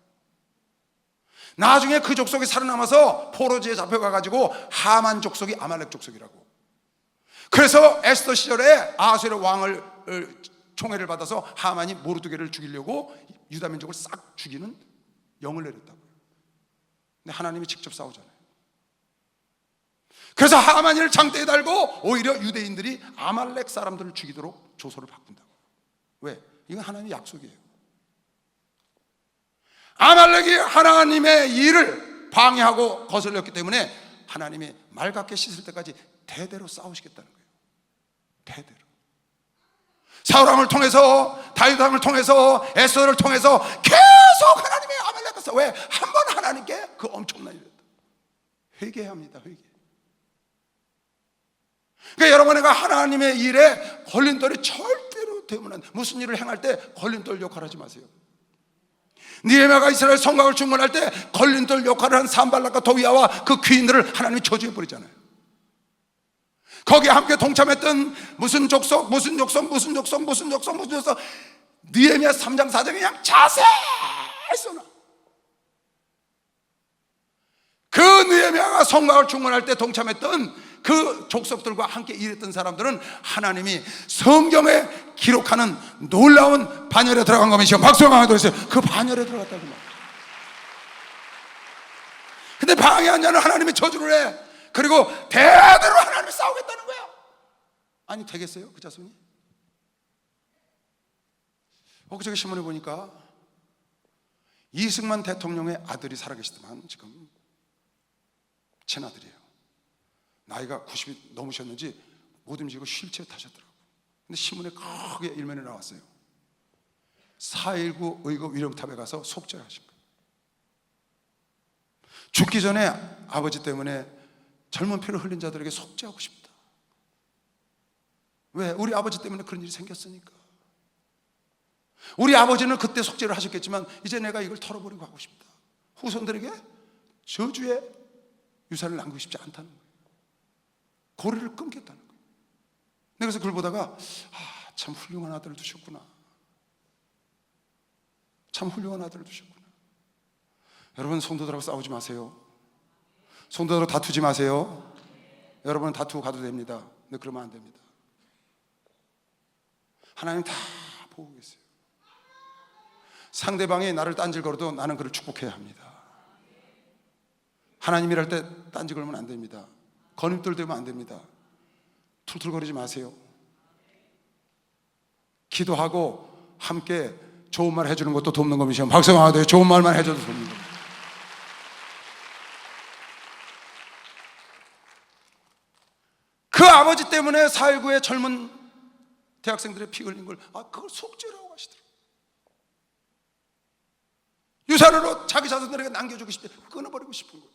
[SPEAKER 1] 나중에 그 족속이 살아남아서 포로지에 잡혀가가지고 하만 족속이 아말렉 족속이라고. 그래서 에스더 시절에 아하수에로 왕을 총애를 받아서 하만이 모르드게를 죽이려고 유다 민족을 싹 죽이는 영을 내렸다고요. 근데 하나님이 직접 싸우잖아요. 그래서 하만이를 장대에 달고 오히려 유대인들이 아말렉 사람들을 죽이도록 조소를 바꾼다고. 왜? 이건 하나님의 약속이에요. 아말렉이 하나님의 일을 방해하고 거슬렸기 때문에 하나님이 맑게 씻을 때까지 대대로 싸우시겠다는 거예요. 대대로. 사울왕을 통해서, 다윗왕을 통해서, 에스더를 통해서 계속 하나님의 아말렉을 싸워. 왜? 한 번 하나님께 그 엄청난 일을 했다. 회개해야 합니다. 회개. 그러니까 여러분과 하나님의 일에 걸림돌이 절대로 되면 안 돼. 무슨 일을 행할 때 걸림돌 역할을 하지 마세요. 느헤미야가 이스라엘 성곽을 중건할 때 걸림돌 역할을 한 산발락과 도비야와 그 귀인들을 하나님이 저주해 버리잖아요. 거기에 함께 동참했던 무슨 족속 느헤미야 3장 4장에 그냥 자세히 써놔. 그 느헤미야가 성곽을 중건할 때 동참했던 그 족속들과 함께 일했던 사람들은 하나님이 성경에 기록하는 놀라운 반열에 들어간 것이요. 박수 한번 해주세요. 그 반열에 들어갔다고 말이에요. 근데 방해한 자는 하나님이 저주를 해. 그리고 대대로 하나님이 싸우겠다는 거야. 아니 되겠어요? 그 자손이? 엊그저께 신문에 보니까 이승만 대통령의 아들이 살아계시더만, 지금 친아들이에요. 나이가 90이 넘으셨는지 못 움직이고 휠체어 타셨더라고요. 근데 신문에 크게 일면에 나왔어요. 4.19 의거 위령탑에 가서 속죄하신 거예요. 죽기 전에 아버지 때문에 젊은 피를 흘린 자들에게 속죄하고 싶다. 왜? 우리 아버지 때문에 그런 일이 생겼으니까. 우리 아버지는 그때 속죄를 하셨겠지만 이제 내가 이걸 털어버리고 하고 싶다. 후손들에게 저주의 유산을 남기고 싶지 않다는 거예요. 고리를 끊겠다는 거예요. 그래서 그걸 보다가 참 훌륭한 아들을 두셨구나. 참 훌륭한 아들을 두셨구나. 여러분, 성도들하고 싸우지 마세요. 성도들하고 다투지 마세요. 여러분은 다투고 가도 됩니다. 근데 그러면 안 됩니다. 하나님 다 보고 계세요. 상대방이 나를 딴질 걸어도 나는 그를 축복해야 합니다. 하나님 일할 때 딴질 걸면 안 됩니다. 거림돌 되면 안 됩니다. 툴툴거리지 마세요. 기도하고 함께 좋은 말 해주는 것도 돕는 겁니다. 박수가 돼요. 좋은 말만 해줘도 돕는 겁니다. 그 아버지 때문에 4.19의 젊은 대학생들의 피 흘린 걸 그걸 속죄라고 하시더라고요. 유산으로 자기 자손들에게 남겨주고 싶대. 끊어버리고 싶은 거예요.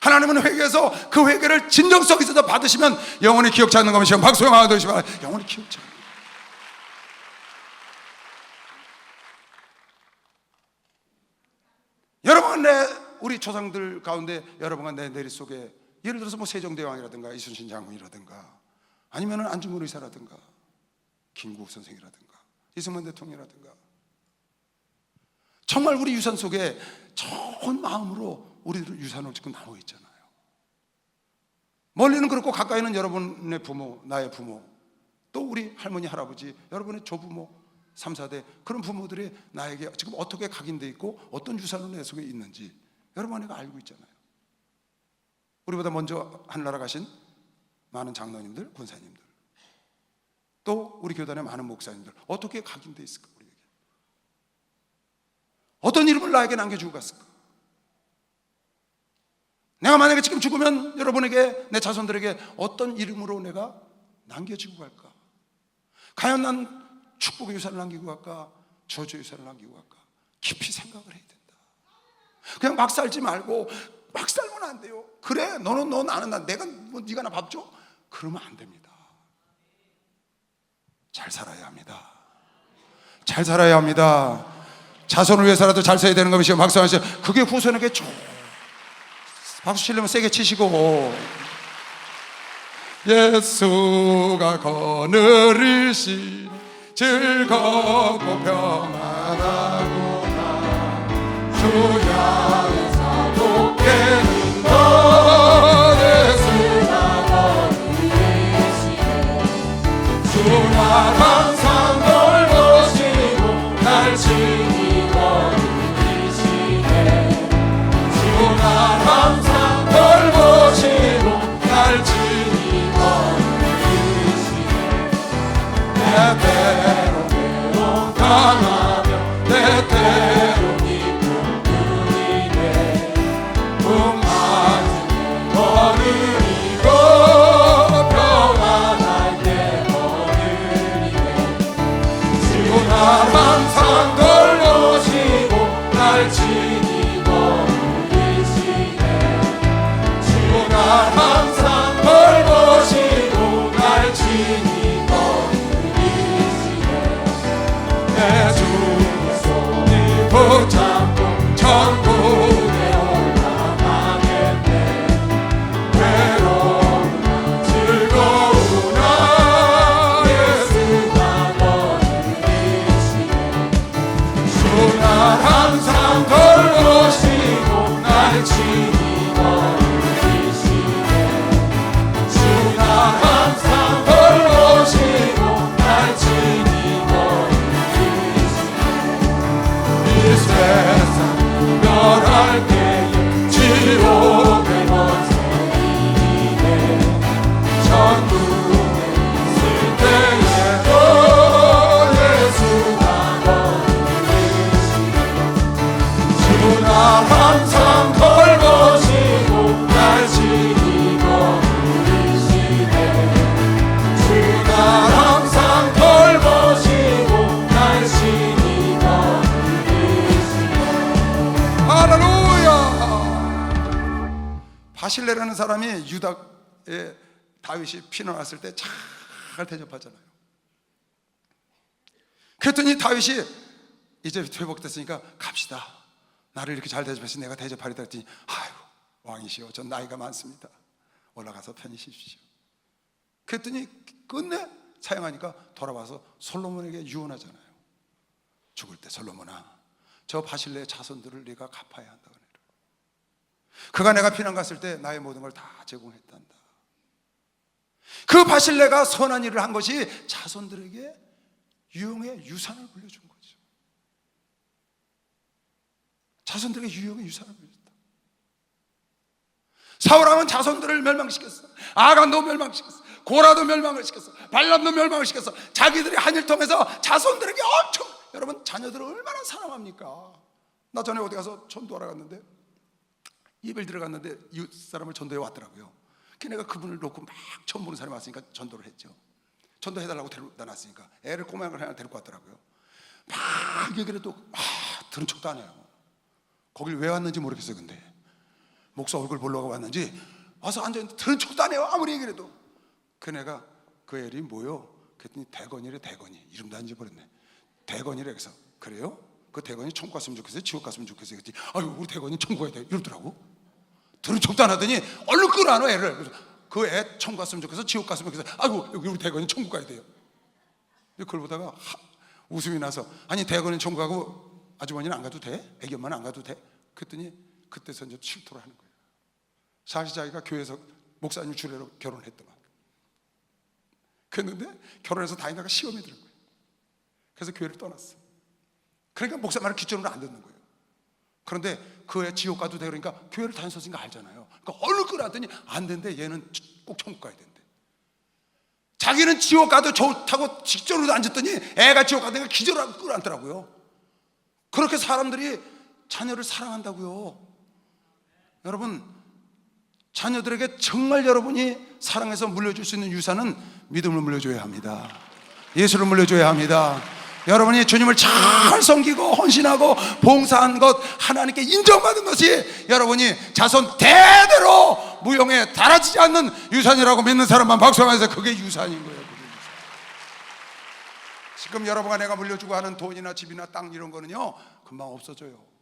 [SPEAKER 1] 하나님은 회개해서 그 회개를 진정성 있어서 받으시면 영원히 기억지 않는 것이요. 박수 영광 되시면 영원히 기억지 않는 거예요. 여러분, 우리 조상들 가운데 여러분과 내 내리 속에 예를 들어서 뭐 세종대왕이라든가 이순신 장군이라든가 아니면은 안중근 의사라든가 김구국 선생이라든가 이승만 대통령이라든가 정말 우리 유산 속에 좋은 마음으로 우리들 유산을 지금 남아 있잖아요. 멀리는 그렇고 가까이는 여러분의 부모, 나의 부모, 또 우리 할머니, 할아버지, 여러분의 조부모, 3, 4대 그런 부모들이 나에게 지금 어떻게 각인되어 있고 어떤 유산으로 내 속에 있는지 여러분 내가 알고 있잖아요. 우리보다 먼저 하늘나라 가신 많은 장로님들, 권사님들, 또 우리 교단의 많은 목사님들 어떻게 각인되어 있을까? 우리에게 어떤 이름을 나에게 남겨주고 갔을까? 내가 만약에 지금 죽으면 여러분에게, 내 자손들에게 어떤 이름으로 내가 남겨주고 갈까? 과연 난 축복의 유산을 남기고 갈까? 저주의 유산을 남기고 갈까? 깊이 생각을 해야 된다. 그냥 막 살지 말고 막 살면 안 돼요. 그래, 너는 너, 나는 나, 내가 뭐 네가 나 밥 줘? 그러면 안 됩니다. 잘 살아야 합니다. 잘 살아야 합니다. 자손을 위해서라도 잘 써야 되는 것이요. 박수 한번 치시고, 그게 후손에게 박수 치려면 세게 치시고, 예수가 거느리신 즐겁고 평안하구나 주 향해서 높게는 것 예수가 거느리시네 주나 항상 널 보시고 날 친히 거느리시네 주나 항상 널 보시고 날 친히 거느리시네 내 때로 당하며 내 때로 기쁨 누리네 풍만을 거느리고 평안할 때 거느리네 주나 항상 널 보시고 날 친히 거느리시네 주나 항상 널 보시고 날 친히 거느리시네 내 주의 손을 붙잡고 천국에 올라가겠네 외로우나 즐거우나 예수가 거느리시네 주나 항상 널 보시고 날 친히 거느리시네 주나 항상 널 보시고 날 친히 거느리시네 이 세상 이별할 때에 지옥의 원수이네 천국에 있을 때에도 예수가 거느리시네 주나 항상 널 보시고 날 친히 거느리시네 주나 항상 널 보시고 날 친히 거느리시네 할렐루야. 바실레라는 사람이 유다의 다윗이 피난왔을 때 잘 대접하잖아요. 그랬더니 다윗이 이제 회복됐으니까 갑시다. 나를 이렇게 잘 대접해서 내가 대접하리다 했더니 아유 왕이시여 전 나이가 많습니다. 올라가서 편히 쉬십시오. 그랬더니 끝내 사용하니까 돌아와서 솔로몬에게 유언하잖아요. 죽을 때 솔로몬아 저 바실레의 자손들을 네가 갚아야 한다. 그가 내가 피난 갔을 때 나의 모든 걸 다 제공했단다. 그 바실레가 선한 일을 한 것이 자손들에게 유용의 유산을 물려준 거죠. 자손들에게 유용의 유산을 물려줬다. 사울왕은 자손들을 멸망시켰어. 아간도 멸망시켰어. 고라도 멸망을 시켰어. 발람도 멸망을 시켰어. 자기들이 한 일 통해서 자손들에게 엄청, 여러분 자녀들을 얼마나 사랑합니까? 나 전에 어디 가서 전도하러 갔는데 예배를 들어갔는데 이웃 사람을 전도해 왔더라고요. 걔네가 그분을 놓고 막 처음 보는 사람이 왔으니까 전도를 했죠. 전도해달라고 데려다 놨으니까 애를 꼬마를 하나 데리고 왔더라고요. 막 얘기를 해도 들은 척도 안 해요. 거길 왜 왔는지 모르겠어요. 근데 목사 얼굴 보려고 왔는지 와서 앉아있는데 들은 척도 안 해요. 아무리 얘기를 해도. 걔네가 그 애리 뭐요? 그랬더니 대건이래. 대건이 이름도 안 잊어버렸네. 대건이래. 그래서 그래요? 그 대건이 천국 갔으면 좋겠어요? 지옥 갔으면 좋겠어요? 그랬더니 아유 우리 대건이 천국 가야 돼 이러더라고. 들은 척도 안 하더니 얼른 끌어안아 애를. 그래서 그 애 천국 갔으면 좋겠어, 지옥 갔으면 좋겠어. 아이고 여기 우리 대건이 천국 가야 돼요. 그걸 보다가 웃음이 나서, 아니 대건이 천국 가고 아주머니는 안 가도 돼? 애기 엄마는 안 가도 돼? 그랬더니 그때서 이제 실토를 하는 거예요. 사실 자기가 교회에서 목사님 주례로 결혼했더만. 그랬는데 결혼해서 다니다가 시험이 들은 거예요. 그래서 교회를 떠났어. 그러니까 목사 말을 기존으로 안 듣는 거예요. 그런데 그 애 지옥 가도 돼 그러니까 교회를 다녔으니까 알잖아요. 그러니까 얼른 끌어왔더니 안 된대. 얘는 꼭 천국 가야 된대. 자기는 지옥 가도 좋다고 직전으로 앉았더니 애가 지옥 가다가 기절하고 끌어안더라고요. 그렇게 사람들이 자녀를 사랑한다고요. 여러분, 자녀들에게 정말 여러분이 사랑해서 물려줄 수 있는 유산은 믿음을 물려줘야 합니다. 예수를 물려줘야 합니다. 여러분이 주님을 잘 섬기고 헌신하고 봉사한 것, 하나님께 인정받은 것이 여러분이 자손 대대로 무용에 달아지지 않는 유산이라고 믿는 사람만 박수하면서 그게 유산인 거예요. 그게 유산. 지금 여러분과 내가 물려주고 하는 돈이나 집이나 땅 이런 거는요 금방 없어져요.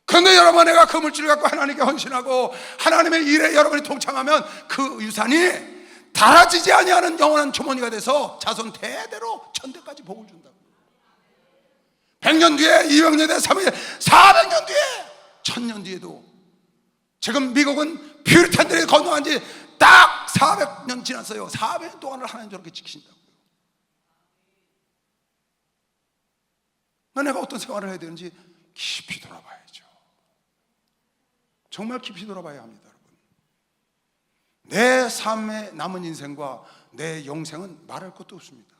[SPEAKER 1] 그런데 여러분, 내가 그 물질을 갖고 하나님께 헌신하고 하나님의 일에 여러분이 동참하면 그 유산이 달아지지 아니하는 영원한 주머니가 돼서 자손 대대로 천대까지 복을 준다고. 100년 뒤에, 200년 뒤에, 300년, 400년 뒤에, 1000년 뒤에도. 지금 미국은 퓨리탄들이 건너간 지 딱 400년 지났어요. 400년 동안을 하나님 저렇게 지키신다고요. 내가 어떤 생활을 해야 되는지 깊이 돌아봐야죠. 정말 깊이 돌아봐야 합니다. 내 삶의 남은 인생과 내 영생은 말할 것도 없습니다.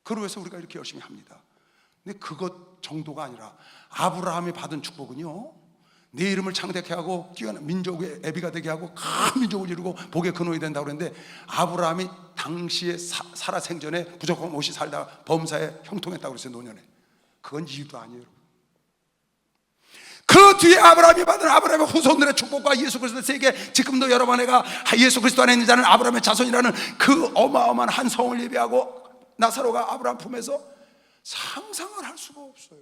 [SPEAKER 1] 그러고 해서 우리가 이렇게 열심히 합니다. 근데 그것 정도가 아니라 아브라함이 받은 축복은요, 내 이름을 창대케 하고 뛰어난 민족의 애비가 되게 하고 큰 민족을 이루고 복의 근원이 된다고 그랬는데, 아브라함이 당시에 살아 생전에 부족한 옷이 살다가 범사에 형통했다고 그랬어요. 노년에. 그건 이유도 아니에요. 그 뒤에 아브라함이 받은 아브라함의 후손들의 축복과 예수 그리스도의 세계, 지금도 여러분 내가 예수 그리스도 안에 있는 자는 아브라함의 자손이라는 그 어마어마한 한 성을 예비하고 나사로가 아브라함 품에서 상상을 할 수가 없어요.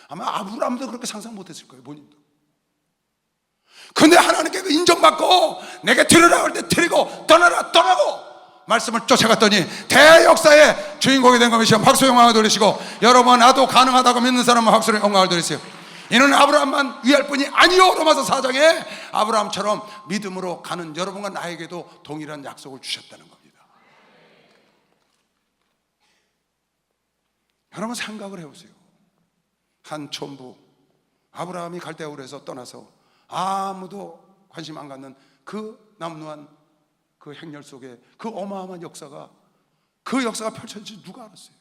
[SPEAKER 1] 아마 아브라함도 그렇게 상상 못했을 거예요, 본인도. 근데 하나님께 그 인정받고 내게 들으라 할 때 드리고 떠나라 떠나고 말씀을 쫓아갔더니 대역사의 주인공이 된 것이요. 박수 영광을 돌리시고, 여러분 나도 가능하다고 믿는 사람은 박수를 영광을 돌리세요. 이는 아브라함만 위할 뿐이 아니요. 로마서 4장에 아브라함처럼 믿음으로 가는 여러분과 나에게도 동일한 약속을 주셨다는 겁니다. 여러분 생각을 해보세요. 한 촌부 아브라함이 갈대아울에서 떠나서 아무도 관심 안 갖는 그 남루한 그 행렬 속에 그 어마어마한 역사가, 그 역사가 펼쳐질지 누가 알았어요?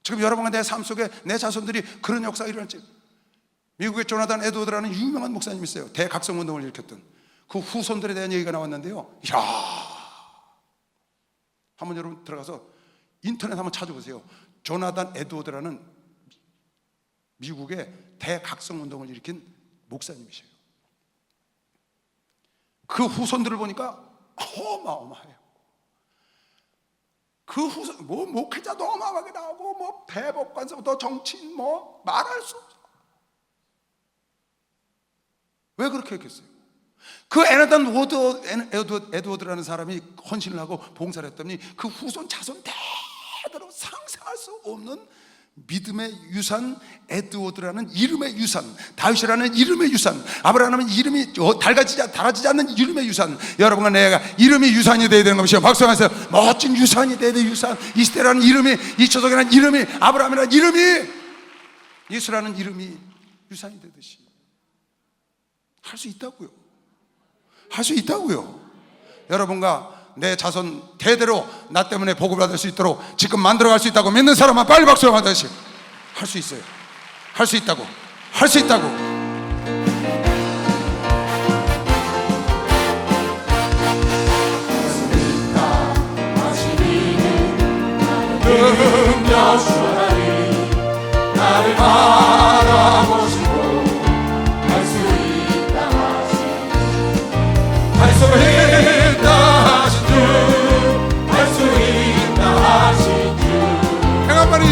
[SPEAKER 1] 지금 여러분과 내 삶 속에 내 자손들이 그런 역사가 일어날지. 미국의 조나단 에드워드라는 유명한 목사님이 있어요. 대각성운동을 일으켰던 그 후손들에 대한 얘기가 나왔는데요, 이야, 한번 여러분 들어가서 인터넷 한번 찾아보세요. 조나단 에드워드라는 미국의 대각성운동을 일으킨 목사님이세요. 그 후손들을 보니까 어마어마해요. 그 후손, 뭐 목회자도 어마어마하게 나오고, 뭐 대법관서부터 정치인, 뭐 말할 수 없어. 왜 그렇게 했겠어요? 그 에드워드라는 사람이 헌신을 하고 봉사를 했더니 그 후손 자손 대대로 상상할 수 없는 믿음의 유산, 에드워드라는 이름의 유산, 다윗이라는 이름의 유산, 아브라함은 이름이 달아지지 않는 이름의 유산, 여러분과 내가 이름이 유산이 되어야 되는 것이요. 박수하면서 멋진 유산이 되어야 돼. 유산. 이스라엘이라는 이름이, 이초석이라는 이름이, 아브라함이라는 이름이, 예수라는 이름이 유산이 되듯이 할 수 있다고요. 할 수 있다고요. 여러분과 내 자손 대대로 나 때문에 복을 받을 수 있도록 지금 만들어갈 수 있다고 믿는 사람만 빨리 박수를 받으시오. 할 수 있어요. 할 수 있다고. 할 수 있다고.
[SPEAKER 2] 나를 바라보시고 할 수 있다 하신 주, 할 수 있다 하신 주, 행한 말이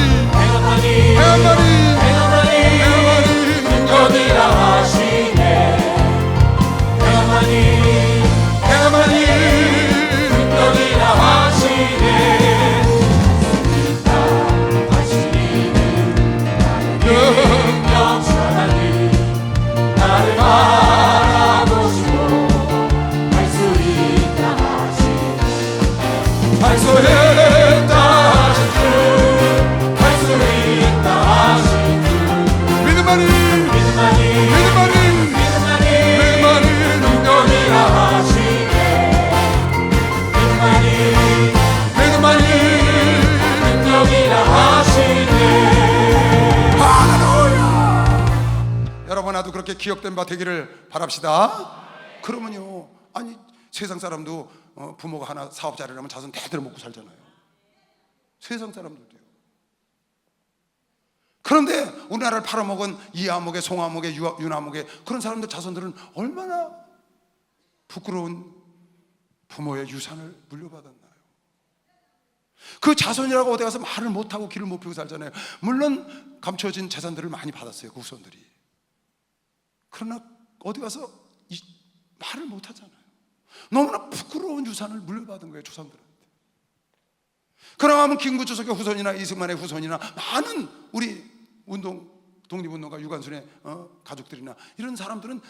[SPEAKER 1] 기억된 바 되기를 바랍시다. 그러면요, 아니 세상 사람도 부모가 하나 사업자라면 자손 대대로 먹고 살잖아요. 세상 사람들도요. 그런데 우리나라를 팔아먹은 이하목의 송하목의 윤하목의 그런 사람들 자손들은 얼마나 부끄러운 부모의 유산을 물려받았나요? 그 자손이라고 어디 가서 말을 못하고 길을 못 피우고 살잖아요. 물론 감춰진 재산들을 많이 받았어요, 그 후손들이. 그러나 어디 가서 말을 못하잖아요. 너무나 부끄러운 유산을 물려받은 거예요, 조상들한테. 그러나 하면 김구주석의 후손이나 이승만의 후손이나 많은 우리 독립운동가 유관순의 가족들이나 이런 사람들은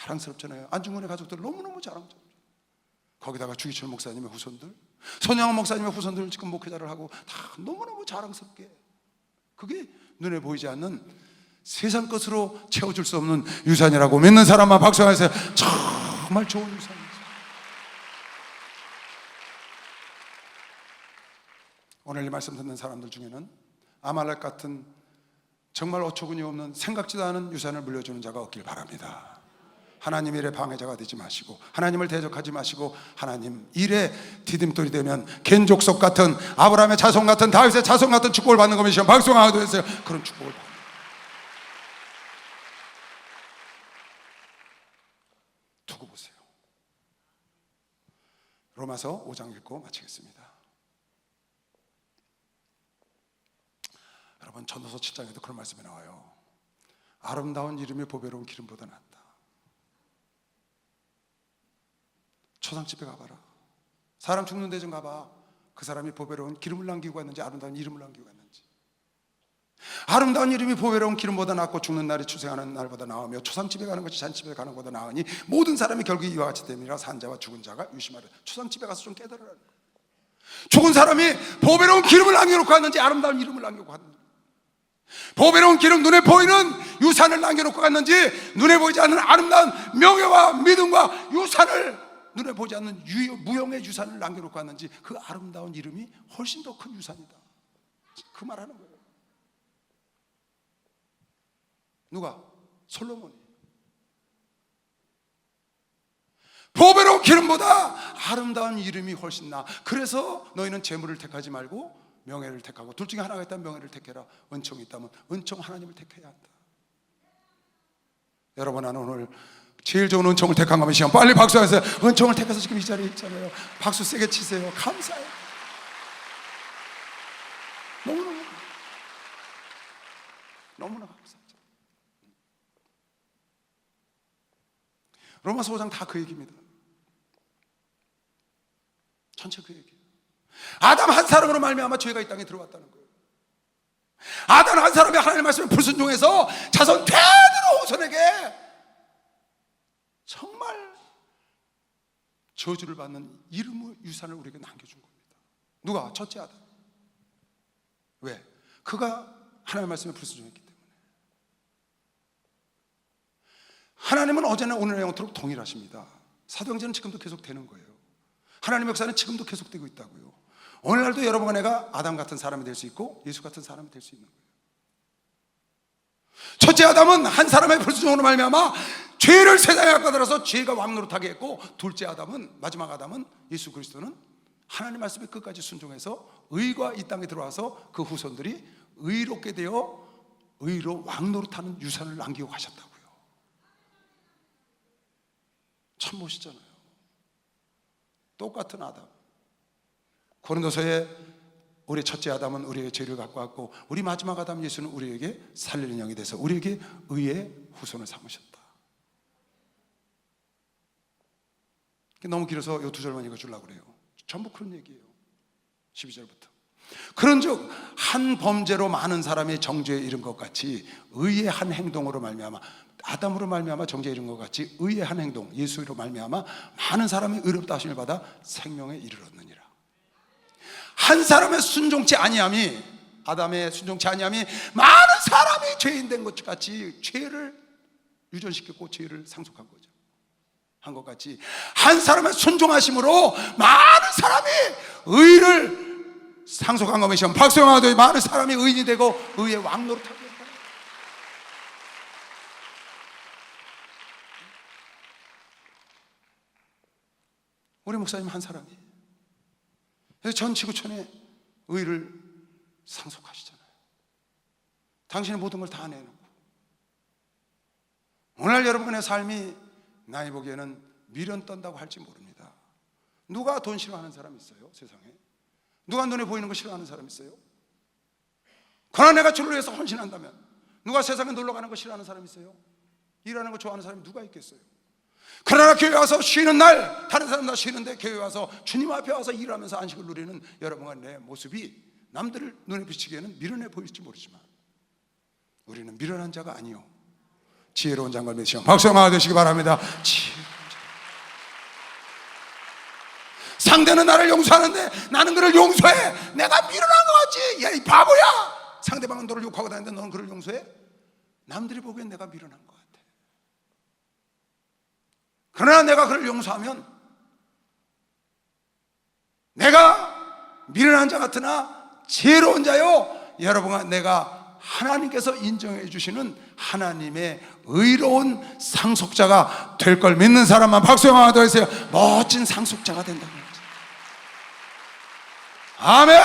[SPEAKER 1] 자랑스럽잖아요. 안중근의 가족들 너무너무 자랑스럽죠. 거기다가 주기철 목사님의 후손들, 손양원 목사님의 후손들 지금 목회자를 하고 다 너무너무 자랑스럽게, 그게 눈에 보이지 않는 세상 것으로 채워줄 수 없는 유산이라고 믿는 사람만 박수하세요. 정말 좋은 유산이죠. 오늘 이 말씀 듣는 사람들 중에는 아말렉 같은 정말 어처구니 없는 생각지도 않은 유산을 물려주는 자가 없길 바랍니다. 하나님 일의 방해자가 되지 마시고, 하나님을 대적하지 마시고, 하나님 일에 디딤돌이 되면 겐족속 같은, 아브라함의 자손 같은, 다윗의 자손 같은 축복을 받는 것이 박수하도 했어요. 그런 축복을 받는. 두고 보세요. 로마서 5장 읽고 마치겠습니다. 여러분, 전도서 7장에도 그런 말씀이 나와요. 아름다운 이름이 보배로운 기름보다 낫다. 초상집에 가봐라. 사람 죽는 데 좀 가봐. 그 사람이 보배로운 기름을 남기고 갔는지 아름다운 이름을 남기고 갔는지. 아름다운 이름이 보배로운 기름보다 낫고 죽는 날이 출생하는 날보다 나으며 초상집에 가는 것이 잔집에 가는 것보다 나으니 모든 사람이 결국에 이와 같이 됨이라 산자와 죽은 자가 유심하라. 초상집에 가서 좀 깨달으라는 거예요. 죽은 사람이 보배로운 기름을 남겨놓고 갔는지 아름다운 이름을 남겨놓고 갔는지, 보배로운 기름, 눈에 보이는 유산을 남겨놓고 갔는지, 눈에 보이지 않는 아름다운 명예와 믿음과 유산을, 눈에 보지 않는 무형의 유산을 남겨놓고 갔는지, 그 아름다운 이름이 훨씬 더 큰 유산이다. 그 말하는 거예요. 누가? 솔로몬이. 보배로운 기름보다 아름다운 이름이 훨씬 나아. 그래서 너희는 재물을 택하지 말고 명예를 택하고, 둘 중에 하나가 있다면 명예를 택해라. 은총이 있다면 은총 하나님을 택해야 한다. 여러분, 나는 오늘 제일 좋은 은총을 택한 거면 시간 빨리 박수하세요. 은총을 택해서 지금 이 자리에 있잖아요. 박수 세게 치세요. 감사해요. 너무나 감사하죠. 로마서 5장 다 그 얘기입니다. 전체 그 얘기예요. 아담 한 사람으로 말미암아 죄가 이 땅에 들어왔다는 거예요. 아담 한 사람이 하나님의 말씀에 불순종해서 자손 대대로 후손에게 정말 저주를 받는 이름의 유산을 우리에게 남겨준 겁니다. 누가? 첫째 아담. 왜? 그가 하나님의 말씀에 불순종했기 때문에. 하나님은 어제나 오늘의 영토록 동일하십니다. 사도행전은 지금도 계속 되는 거예요. 하나님의 역사는 지금도 계속되고 있다고요. 오늘날도 여러분과 내가 아담 같은 사람이 될 수 있고 예수 같은 사람이 될 수 있는 거예요. 첫째 아담은 한 사람의 불순종으로 말미암아 죄를 세상에 갖다 들어서 죄가 왕노릇하게 했고, 둘째 아담은, 마지막 아담은, 예수 그리스도는 하나님 말씀에 끝까지 순종해서 의가 이 땅에 들어와서 그 후손들이 의롭게 되어 의로 왕노릇하는 유산을 남기고 가셨다고요. 참 멋있잖아요. 똑같은 아담. 고린도서에 우리 첫째 아담은 우리의 죄를 갖고 왔고, 우리 마지막 아담 예수는 우리에게 살리는 영이 돼서 우리에게 의의 후손을 삼으셨다. 너무 길어서 이 두 절만 읽어주려고 그래요. 전부 그런 얘기예요. 12절부터. 그런즉 한 범죄로 많은 사람이 정죄에 이른 것 같이 의의 한 행동으로 말미암아, 아담으로 말미암아 정죄에 이른 것 같이 의의 한 행동, 예수로 말미암아 많은 사람이 의롭다 하심을 받아 생명에 이르렀느니라. 한 사람의 순종치 아니함이, 아담의 순종치 아니함이 많은 사람이 죄인 된 것 같이 죄를 유전시켰고 죄를 상속한 거죠. 한 것 같이 한 사람의 순종하심으로 많은 사람이 의를 상속한 것이면 박수영하되 많은 사람이 의인이 되고 의의 왕노릇하게 했다. 우리 목사님 한 사람이. 그래서 전 지구촌에 의를 상속하시잖아요. 당신의 모든 걸 다 내놓고. 오늘 여러분의 삶이 나이 보기에는 미련 떤다고 할지 모릅니다. 누가 돈 싫어하는 사람 있어요? 세상에. 누가 눈에 보이는 거 싫어하는 사람 있어요? 그러나 내가 주를 위해서 헌신한다면 누가 세상에 놀러 가는 거 싫어하는 사람 있어요? 일하는 거 좋아하는 사람이 누가 있겠어요? 그러나 교회 와서 쉬는 날 다른 사람 다 쉬는데 교회 와서 주님 앞에 와서 일하면서 안식을 누리는 여러분과 내 모습이 남들을 눈에 비치기에는 미련해 보일지 모르지만 우리는 미련한 자가 아니요 지혜로운 자인 걸 믿으시오. 박수 한번 되시기 바랍니다. 지혜로운 자. 상대는 나를 용서하는데 나는 그를 용서해. 내가 미련한 거 같지? 야, 이 바보야. 상대방은 너를 욕하고 다니는데 너는 그를 용서해? 남들이 보기엔 내가 미련한 것 같아. 그러나 내가 그를 용서하면 내가 미련한 자 같으나 지혜로운 자요, 여러분과 내가 하나님께서 인정해 주시는 하나님의 의로운 상속자가 될 걸 믿는 사람만 박수 한번 더 해주세요. 멋진 상속자가 된다는 거죠. 아멘.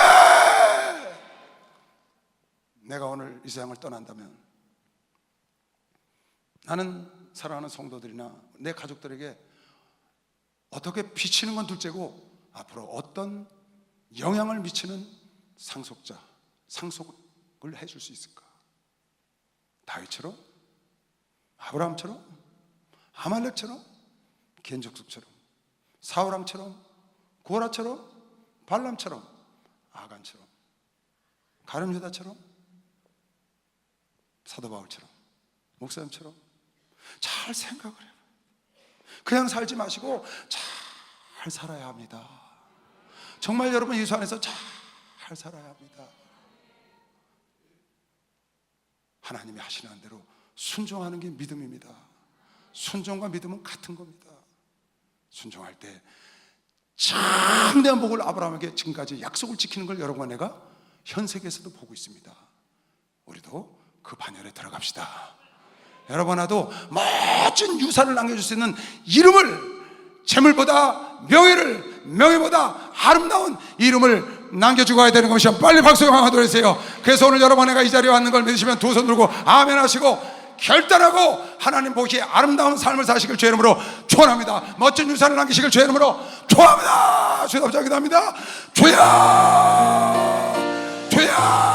[SPEAKER 1] 내가 오늘 이 세상을 떠난다면 나는 사랑하는 성도들이나 내 가족들에게 어떻게 비치는 건 둘째고 앞으로 어떤 영향을 미치는 상속자, 상속을 해줄 수 있을까? 다윗처럼, 아브라함처럼, 아말렉처럼, 겐족숙처럼, 사울왕처럼, 고라처럼, 발람처럼, 아간처럼, 가룟유다처럼, 사도 바울처럼, 목사님처럼 잘 생각을 해요. 그냥 살지 마시고 잘 살아야 합니다. 정말 여러분 예수 안에서 잘 살아야 합니다. 하나님이 하시는 대로 순종하는 게 믿음입니다. 순종과 믿음은 같은 겁니다. 순종할 때 참대한 복을 아브라함에게 지금까지 약속을 지키는 걸 여러분과 내가 현 세계에서도 보고 있습니다. 우리도 그 반열에 들어갑시다. 여러분 나도 멋진 유산을 남겨줄 수 있는 이름을, 재물보다 명예를, 명예보다 아름다운 이름을 남겨주고 가야 되는 것이야. 빨리 박수 한번 하도록 해주세요. 그래서 오늘 여러분 내가 이 자리에 왔는 걸 믿으시면 두 손 들고 아멘 하시고 결단하고 하나님 보시기에 아름다운 삶을 사시길 주의 이름으로 축원합니다. 멋진 유산을 남기시길 주의 이름으로 축원합니다. 주여 기도합니다. 주여, 주여.